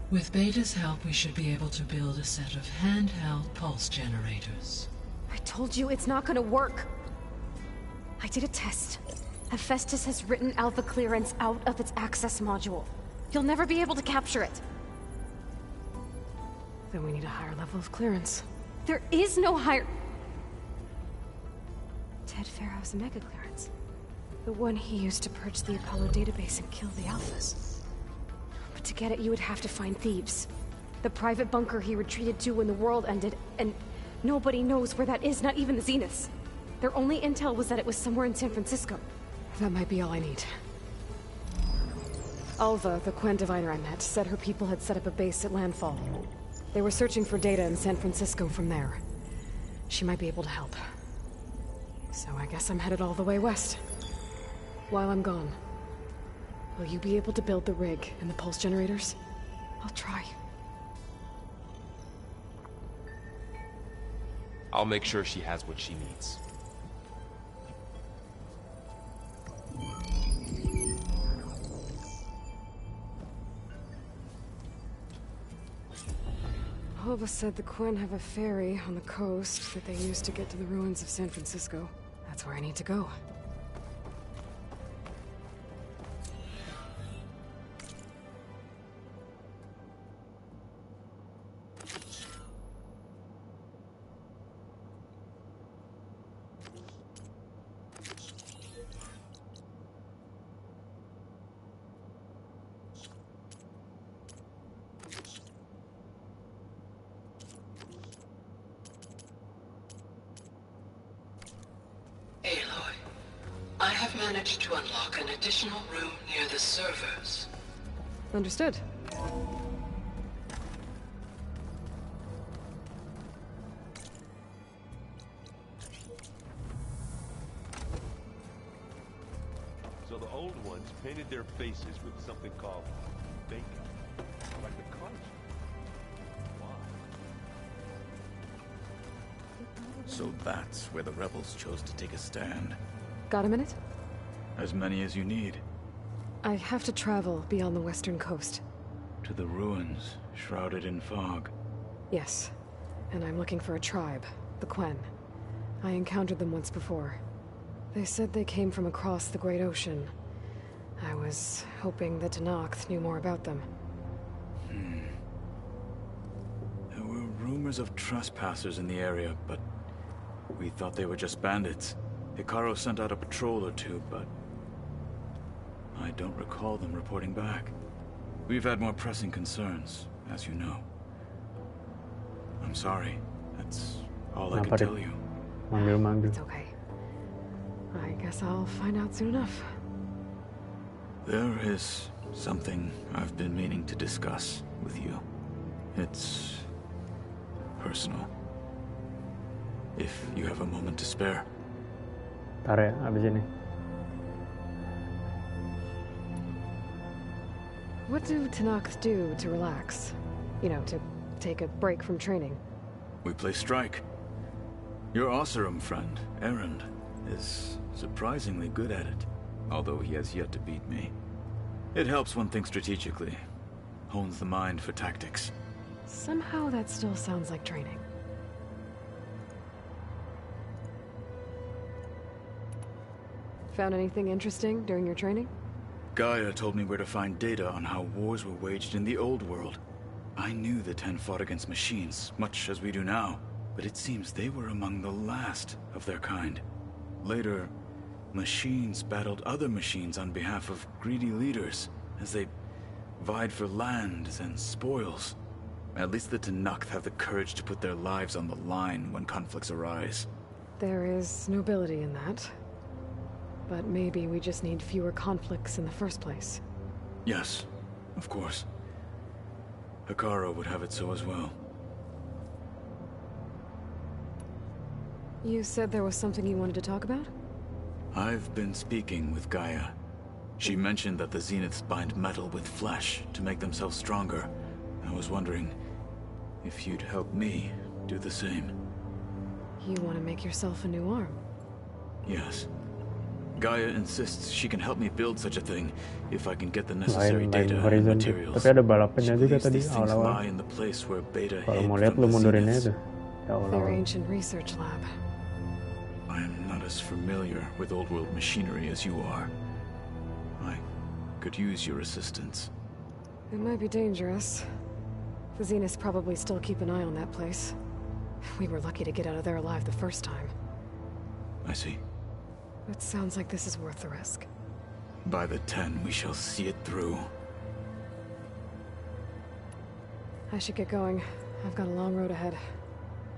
With Beta's help, we should be able to build a set of handheld pulse generators. I told you it's not gonna work. I did a test. Hephaestus has written Alpha clearance out of its access module. You'll never be able to capture it. Then we need a higher level of clearance. There is no higher... Ted Pharaoh's mega clearance. The one he used to purge the Apollo database and kill the Alphas. But to get it, you would have to find thieves. The private bunker he retreated to when the world ended, and nobody knows where that is, not even the Zeniths. Their only intel was that it was somewhere in San Francisco. That might be all I need. Alva, the Quen diviner I met, said her people had set up a base at landfall. They were searching for data in San Francisco from there. She might be able to help. So I guess I'm headed all the way west. While I'm gone, will you be able to build the rig and the pulse generators? I'll try. I'll make sure she has what she needs. Alva said the Quen have a ferry on the coast that they use to get to the ruins of San Francisco. That's where I need to go. I have managed to unlock an additional room near the servers. Understood. old ones painted their faces with something called bacon. Like a conscience. Why? So that's where the rebels chose to take a stand. Got a minute? As many as you need. I have to travel beyond the western coast. To the ruins, shrouded in fog. Yes, and I'm looking for a tribe, the Quen. I encountered them once before. They said they came from across the Great Ocean. I was hoping that Tenakth knew more about them. There were rumors of trespassers in the area, but we thought they were just bandits. Hekarro sent out a patrol or two, but I don't recall them reporting back. We've had more pressing concerns, as you know. I'm sorry. That's all I can tell you. It's okay. I guess I'll find out soon enough. There is something I've been meaning to discuss with you. It's personal. If you have a moment to spare. Ntar ya, abis ini. What do Tenakth do to relax? You know, to take a break from training? We play strike. Your Oseram friend, Erend, is surprisingly good at it, although he has yet to beat me. It helps one think strategically, hones the mind for tactics. Somehow that still sounds like training. Found anything interesting during your training? Gaia told me where to find data on how wars were waged in the old world. I knew the Ten fought against machines, much as we do now, but it seems they were among the last of their kind. Later, machines battled other machines on behalf of greedy leaders, as they vied for lands and spoils. At least the Tenakth have the courage to put their lives on the line when conflicts arise. There is nobility in that. But maybe we just need fewer conflicts in the first place. Yes, of course. Hekarro would have it so as well. You said there was something you wanted to talk about? I've been speaking with Gaia. She mentioned that the Zeniths bind metal with flesh to make themselves stronger. I was wondering if you'd help me do the same. You want to make yourself a new arm? Yes. Gaia insists she can help me build such a thing if I can get the necessary data and materials. Tapi ada balapannya juga tadi These things awal-awal. lie in the place where Beta Kalau hid mau lihat from lu the mundurin aja Zeniths. tuh. Ya Their awal-awal. ancient research lab. I am not as familiar with old world machinery as you are. I could use your assistance. It might be dangerous. The Zeniths probably still keep an eye on that place. We were lucky to get out of there alive the first time. I see. It sounds like this is worth the risk. By the 10, we shall see it through. I should get going. I've got a long road ahead.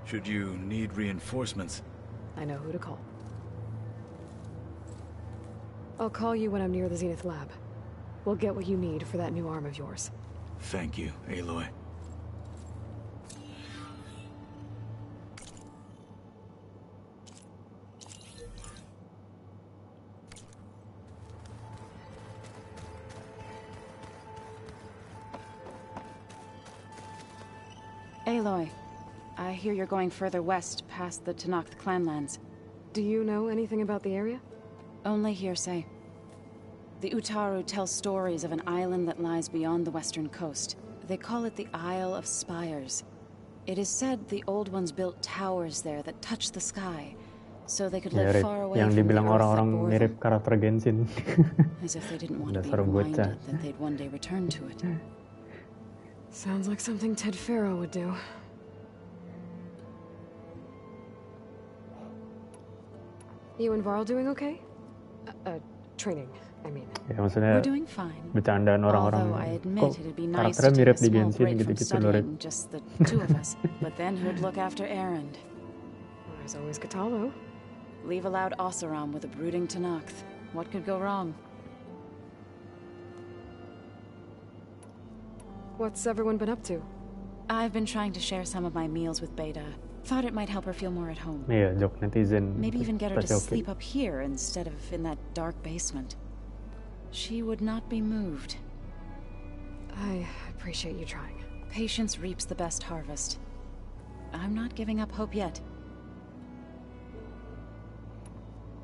Should you need reinforcements, I know who to call. I'll call you when I'm near the Zenith lab. We'll get what you need for that new arm of yours. thank you, Aloy. Aloy, I hear you're going further west past the Tenakth clanlands. Do you know anything about the area? Only hearsay. The Utaru tell stories of an island that lies beyond the western coast. They call it the Isle of Spires. It is said the Old Ones built towers there that touch the sky, so they could live far away Yang from the dibilang earth that orang-orang bore mirip them. karakter Genshin. As if they didn't want to be Dasar bocah. reminded that they'd one day return to it. Sounds like something Ted Faro would do. You and Varl doing okay? Training, I mean. Ya maksudnya We're doing fine. bercandaan orang-orang Although I admit kok it'd be nice karakternya to take mirip a di small Genshin break from gitu-gitu Lorep. studying, just the two of us. But then who'd look after Erend? There's always Katalo. Leave a loud Oseram with a brooding Tenakth. What could go wrong? What's everyone been up to? I've been trying to share some of my meals with Beta. Thought it might help her feel more at home. Iya, joke netizen. Maybe even get her to Pasti oke. sleep up here instead of in that dark basement. she would not be moved. I appreciate you trying. Patience reaps the best harvest. I'm not giving up hope yet.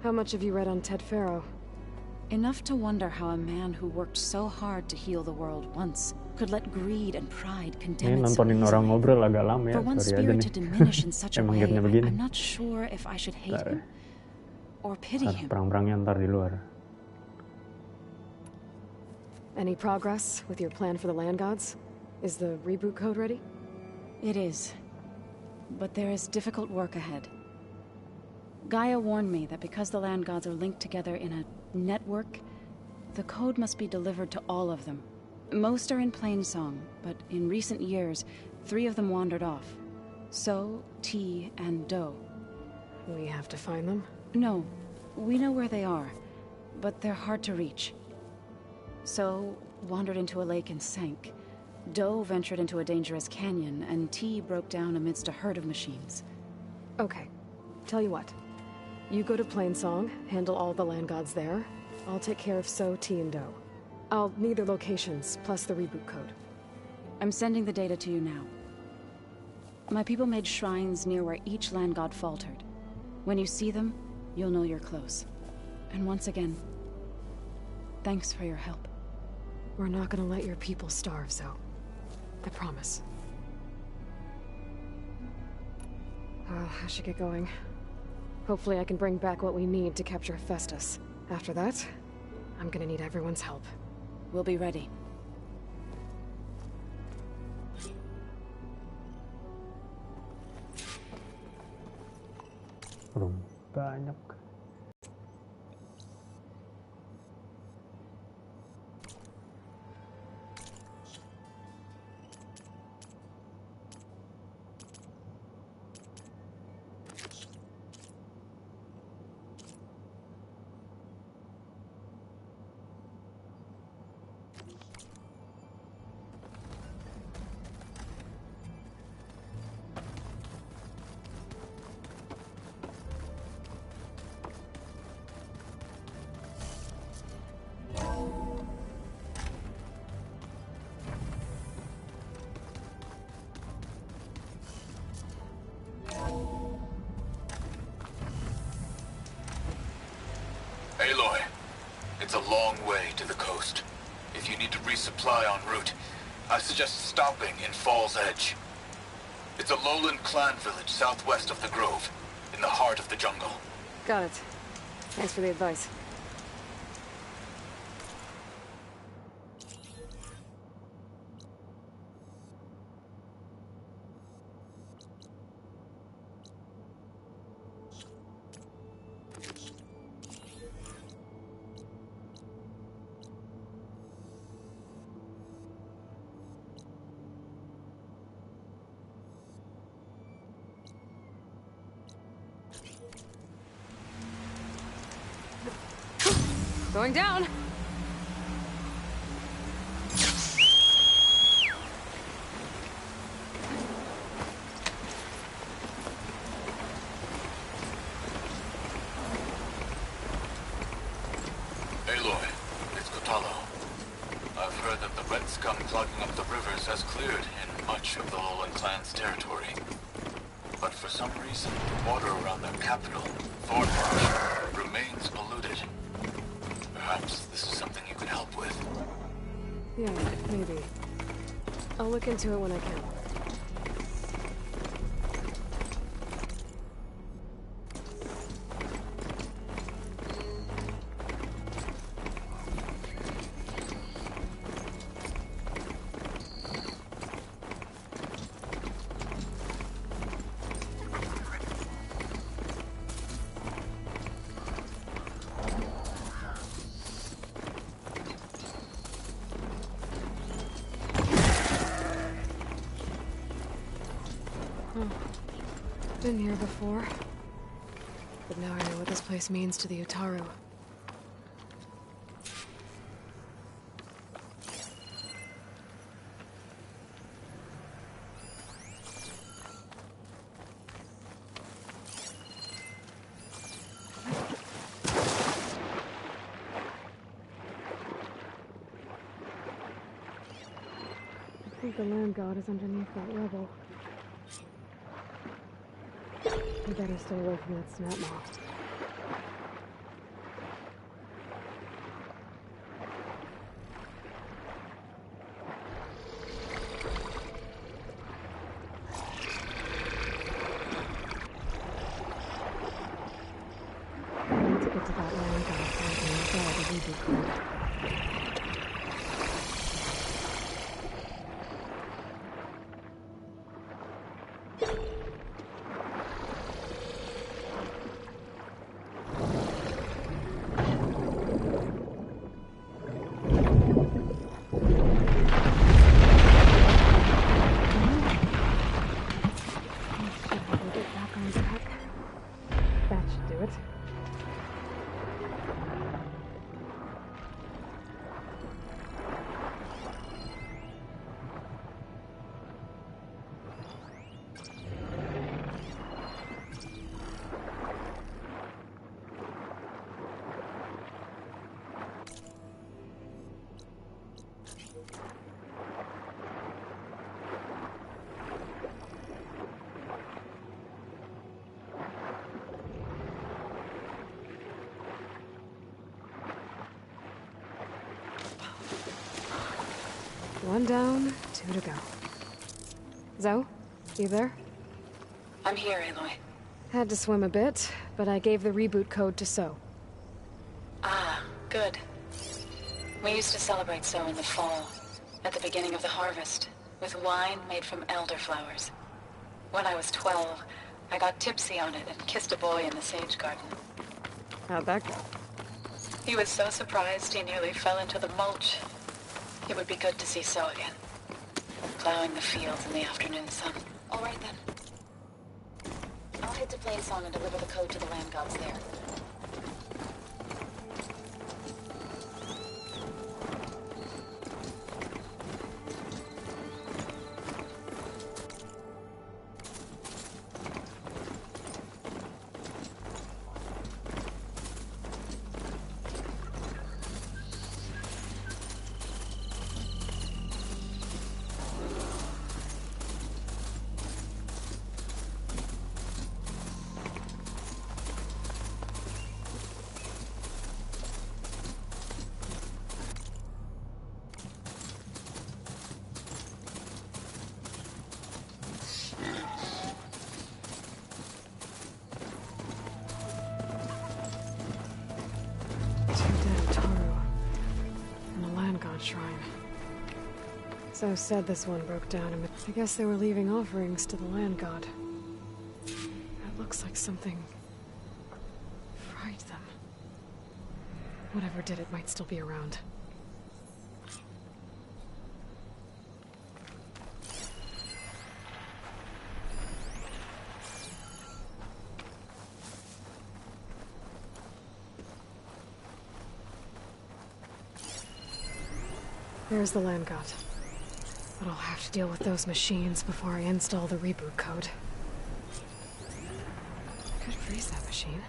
How much have you read on Ted Faro? Enough to wonder how a man who worked so hard to heal the world once could let greed and pride condemn Ini it so nontonin easily. orang ngobrol agak lama ya, For one sorry aja spirit nih. to diminish in such a Emang way, gamenya begini. I'm not sure if I should hate him or pity Harus him. perang-perangnya ntar di luar. Any progress with your plan for the land gods? Is the reboot code ready? It is. But there is difficult work ahead. Gaia warned me that because the land gods are linked together in a network, the code must be delivered to all of them. Most are in Plainsong, but in recent years, 3 of them wandered off. So, T, and Do. We have to find them? No, we know where they are, but they're hard to reach. So, wandered into a lake and sank. Do ventured into a dangerous canyon, and T broke down amidst a herd of machines. Okay. Tell you what. You go to Plainsong, handle all the land gods there. I'll take care of So, T, and Do. I'll need their locations, plus the reboot code. I'm sending the data to you now. My people made shrines near where each land god faltered. When you see them, you'll know you're close. And once again, thanks for your help. We're not gonna let your people starve, Zo. I promise. Well, I should get going. Hopefully I can bring back what we need to capture Hephaestus. After that, I'm gonna need everyone's help. We'll be ready. Banyak. Aloy, it's a long way to the coast. If you need to resupply en route, I suggest stopping in Fall's Edge. It's a lowland clan village southwest of the Grove, in the heart of the jungle. Got it. Thanks for the advice. Going down. Aloy, it's Kotalo. I've heard that the red scum clogging up the rivers has cleared in much of the lowland clan's territory. But for some reason, the water around their capital, Thornmarsh, remains polluted. Perhaps this is something you could help with. Yeah, maybe. I'll look into it when I can. Been here before. But now I know what this place means to the Utaru. think the land god is underneath that rubble. We better stay away from that snap maw. I need to get to that land god so I can install the reboot code. That should do it. One down, two to go. Zoe, you there? I'm here, Aloy. Had to swim a bit, but I gave the reboot code to So. Ah, good. We used to celebrate So in the fall, at the beginning of the harvest, with wine made from elderflowers. When I was 12, I got tipsy on it and kissed a boy in the sage garden. How'd that go? He was so surprised he nearly fell into the mulch. It would be good to see So again. Plowing the fields in the afternoon sun. All right then. I'll head to Plainsong and deliver the code to the land gods there. Shrine. So said this one broke down, and I guess they were leaving offerings to the land god. That looks like something fried them. Whatever did it might still be around. There's the land god. But I'll have to deal with those machines before I install the reboot code. I could freeze that machine.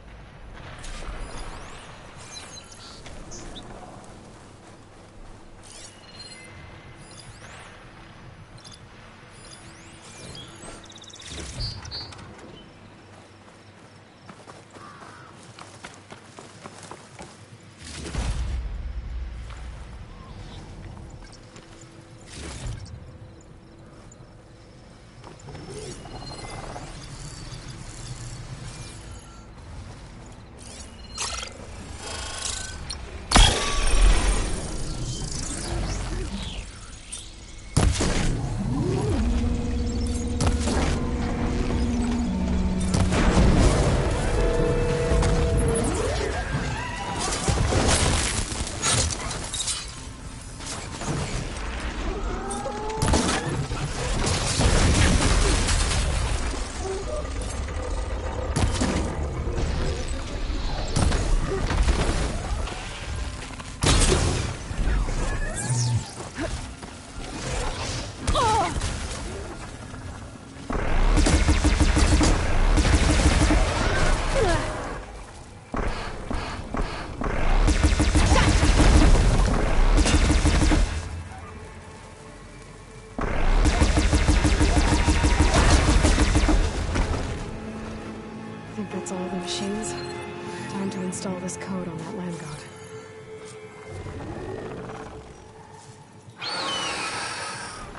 terminals. Time to install this code on that land god.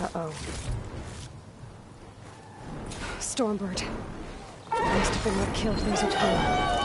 Uh-oh. Stormbird. Must have been what killed those Utaru.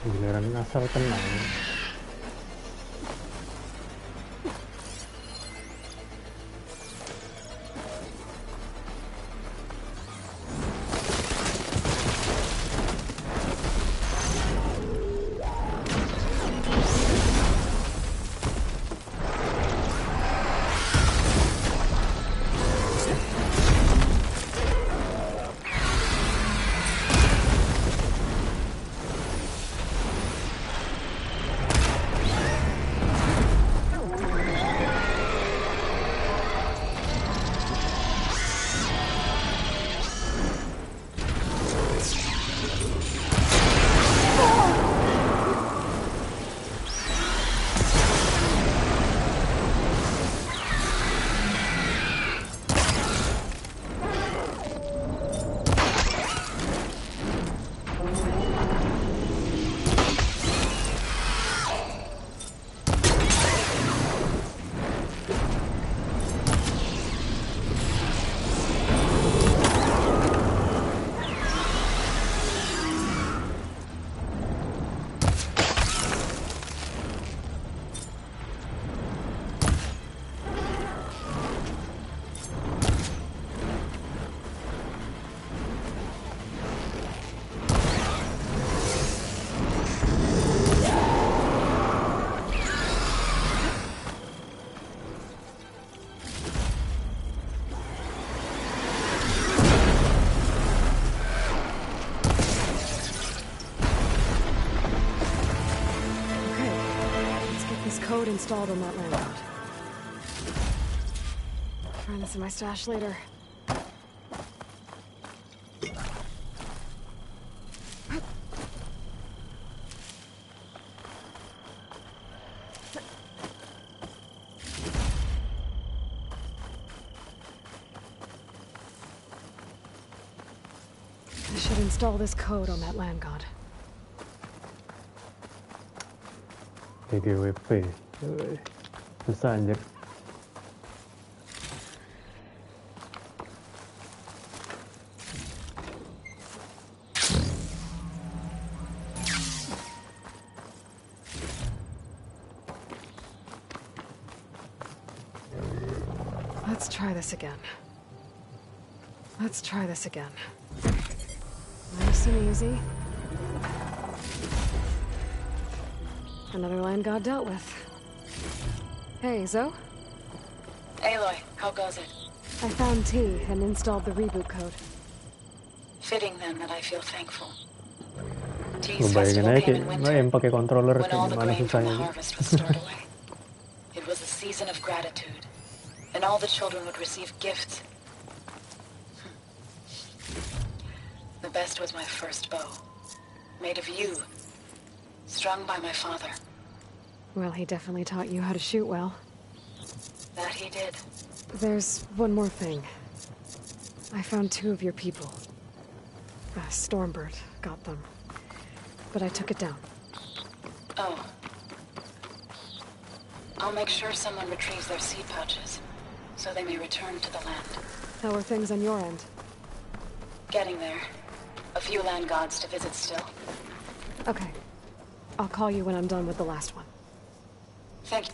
Giliran asal tenang. Code installed on that land. Find this in my stash later. I should install this code on that land god. TGWP. Susah anjir. Let's try this again. Let's try this again. Nice and easy. Another land god dealt with. Hey, Zoe? Aloy, how goes it? I found T and installed the reboot code. Fitting then that I feel thankful. Lu bayangin aja kayak main pakai controller when all kayak the gimana grain from the susahnya. harvest was stored away. It was a season of gratitude, and all the children would receive gifts. The best was my first bow, made of yew, strung by my father. Well, he definitely taught you how to shoot well. That he did. There's one more thing. I found 2 of your people. Stormbird got them. But I took it down. Oh. I'll make sure someone retrieves their seed pouches, so they may return to the land. How are things on your end? Getting there. A few land gods to visit still. Okay. I'll call you when I'm done with the last one. Thank you.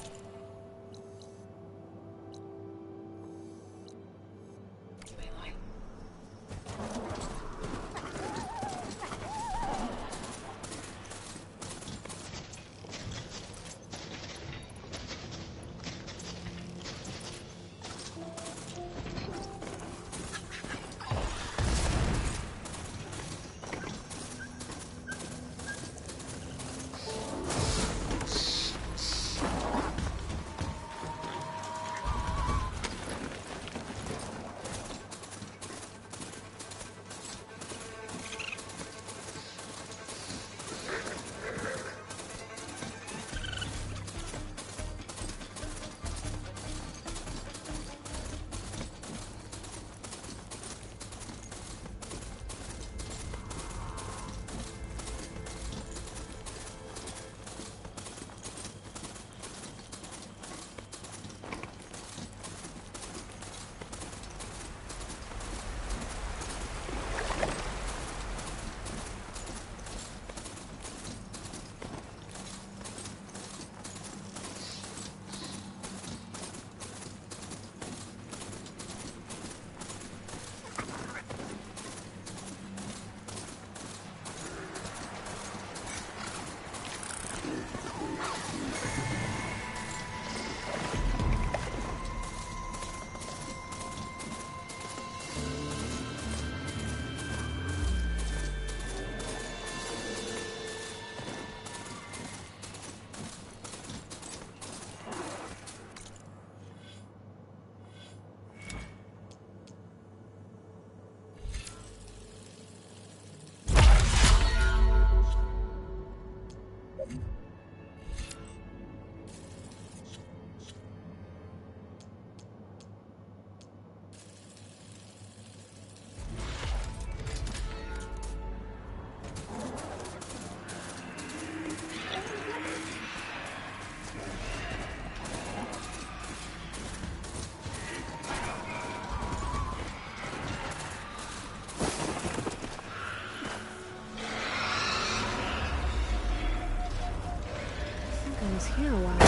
I was here a while.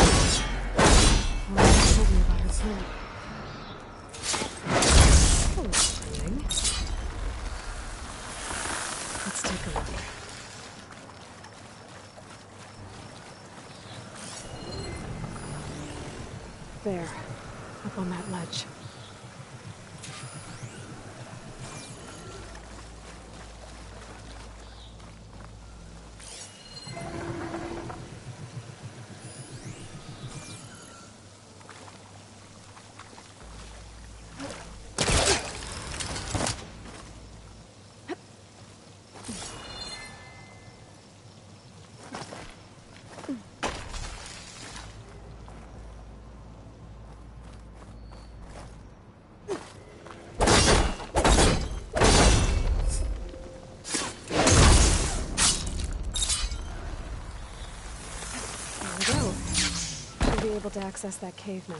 Mom told me about her plan. Hello, thing. Let's take a look. There, up on that ledge. Able to access that cave now.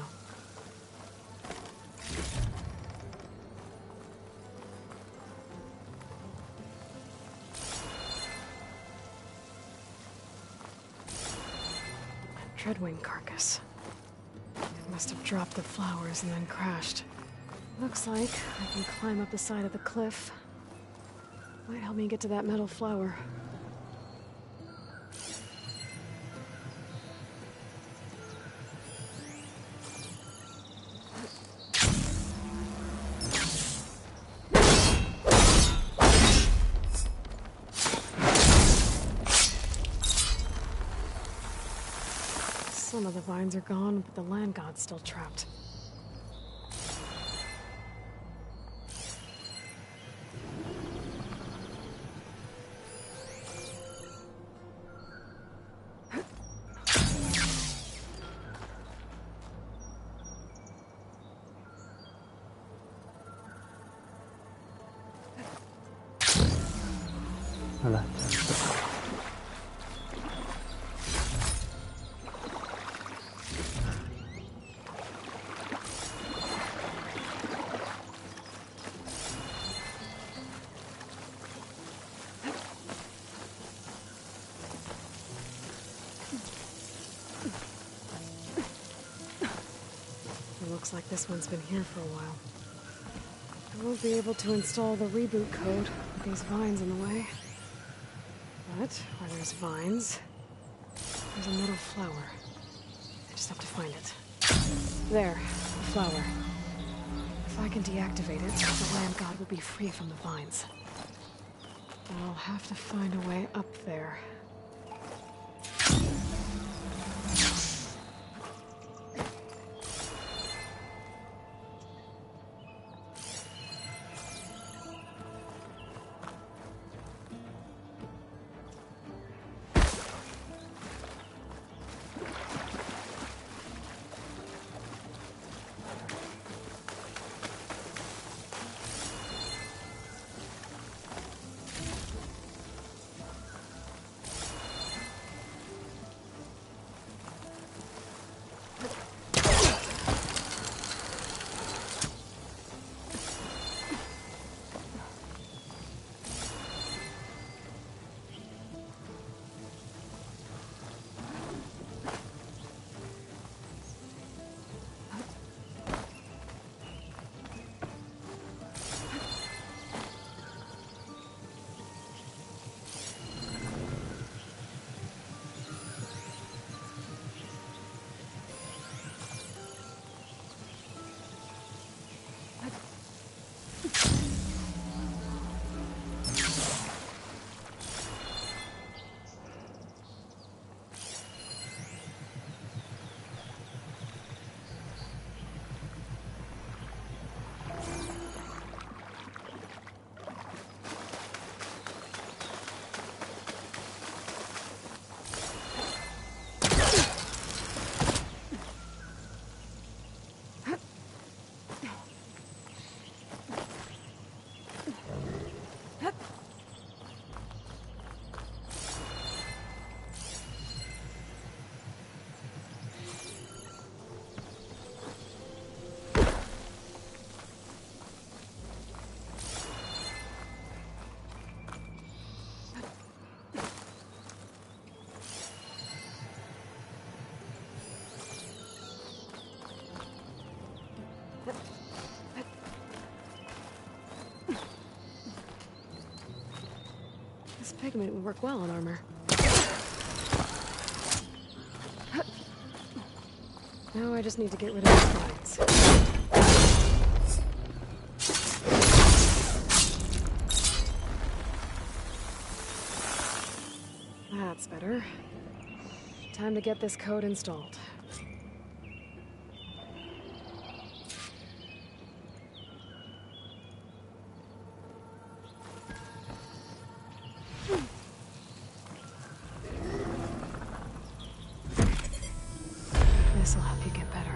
A Dreadwing carcass. It must have dropped the flowers and then crashed. Looks like I can climb up the side of the cliff. Might help me get to that metal flower. Some of the vines are gone, but the land god's still trapped. Looks like this one's been here for a while. I won't be able to install the reboot code with these vines in the way. But where there's vines, there's a metal flower. I just have to find it. There, the flower. If I can deactivate it, the land god will be free from the vines. I'll have to find a way up there. This pigment would work well on armor. Now I just need to get rid of these vines. That's better. Time to get this code installed. This'll help you get better.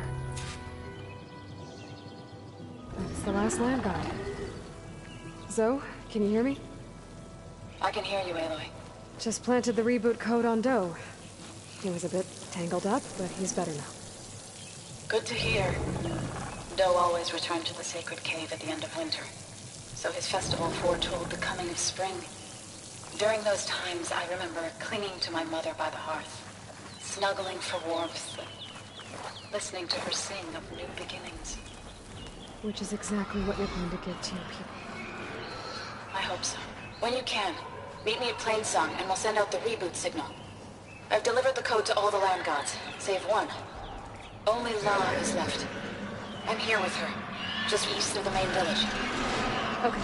That's the last land god. Zoe, can you hear me? I can hear you, Aloy. Just planted the reboot code on Doe. He was a bit tangled up, but he's better now. Good to hear. Doe always returned to the sacred cave at the end of winter, so his festival foretold the coming of spring. During those times, I remember clinging to my mother by the hearth, snuggling for warmth, and listening to her sing of new beginnings. Which is exactly what you're going to give to your people. I hope so. When you can, meet me at Plainsong, and we'll send out the reboot signal. I've delivered the code to all the land gods, save one. Only Lara is left. I'm here with her, just east of the main village. Okay,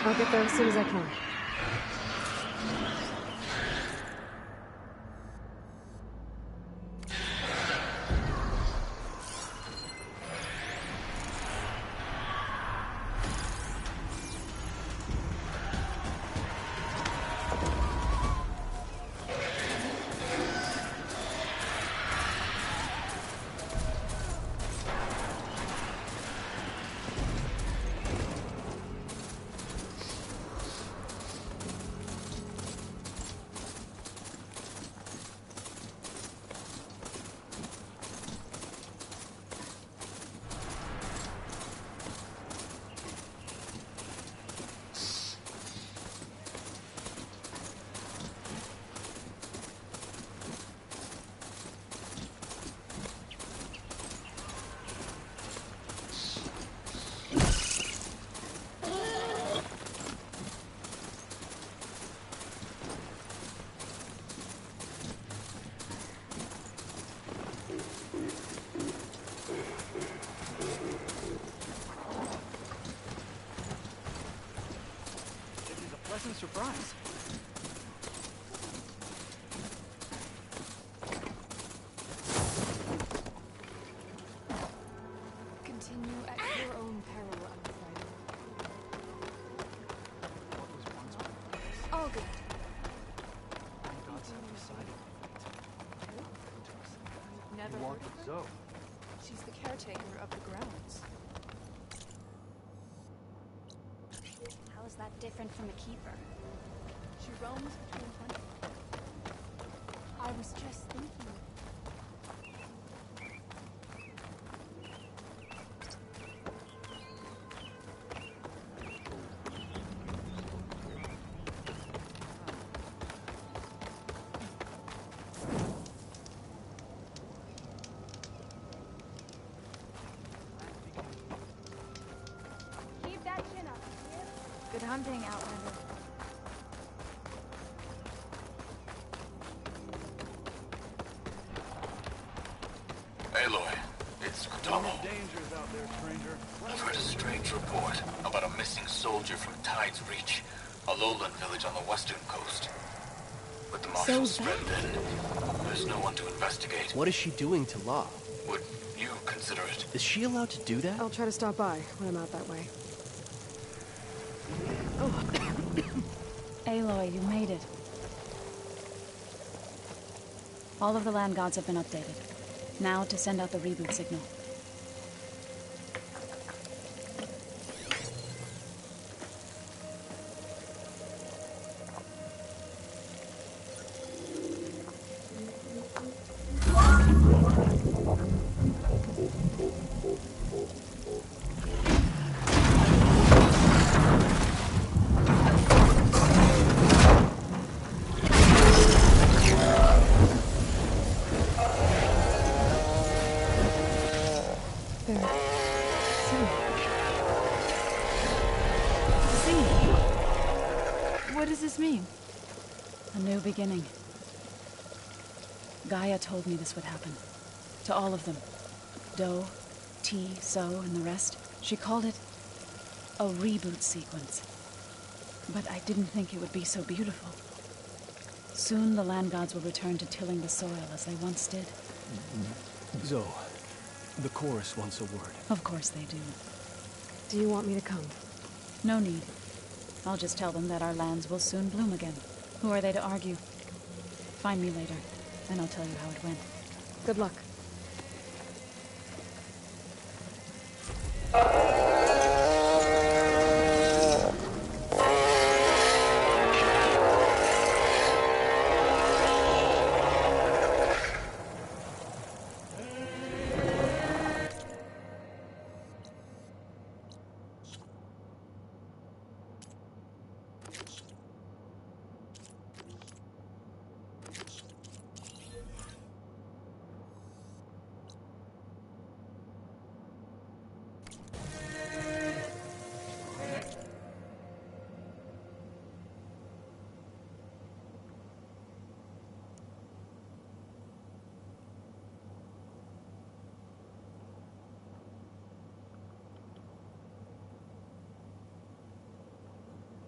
I'll get there as soon as I can. surprise. Continue at your own peril, outsider. All good. Never heard of her? Zoe. She's the caretaker of the grounds. How is that different from a keeper? She roams between hunting. I was just thinking. Keep that chin up. Good hunting, Outlander. Aloy, it's Tomo. Dangers out there, stranger. I've heard a strange report about a missing soldier from Tide's Reach, a lowland village on the western coast. With the marshal spread thin, there's no one to investigate. What is she doing to La? Would you consider it? Is she allowed to do that? I'll try to stop by when I'm out that way. Aloy, you made it. All of the land gods have been updated. Now to send out the reboot signal. What does this mean? A new beginning. Gaia told me this would happen. To all of them. Do, T, So, and the rest. She called it a reboot sequence. But I didn't think it would be so beautiful. Soon the land gods will return to tilling the soil as they once did. Zoe, the chorus wants a word. Of course they do. Do you want me to come? No need. I'll just tell them that our lands will soon bloom again. Who are they to argue? Find me later, and I'll tell you how it went. Good luck.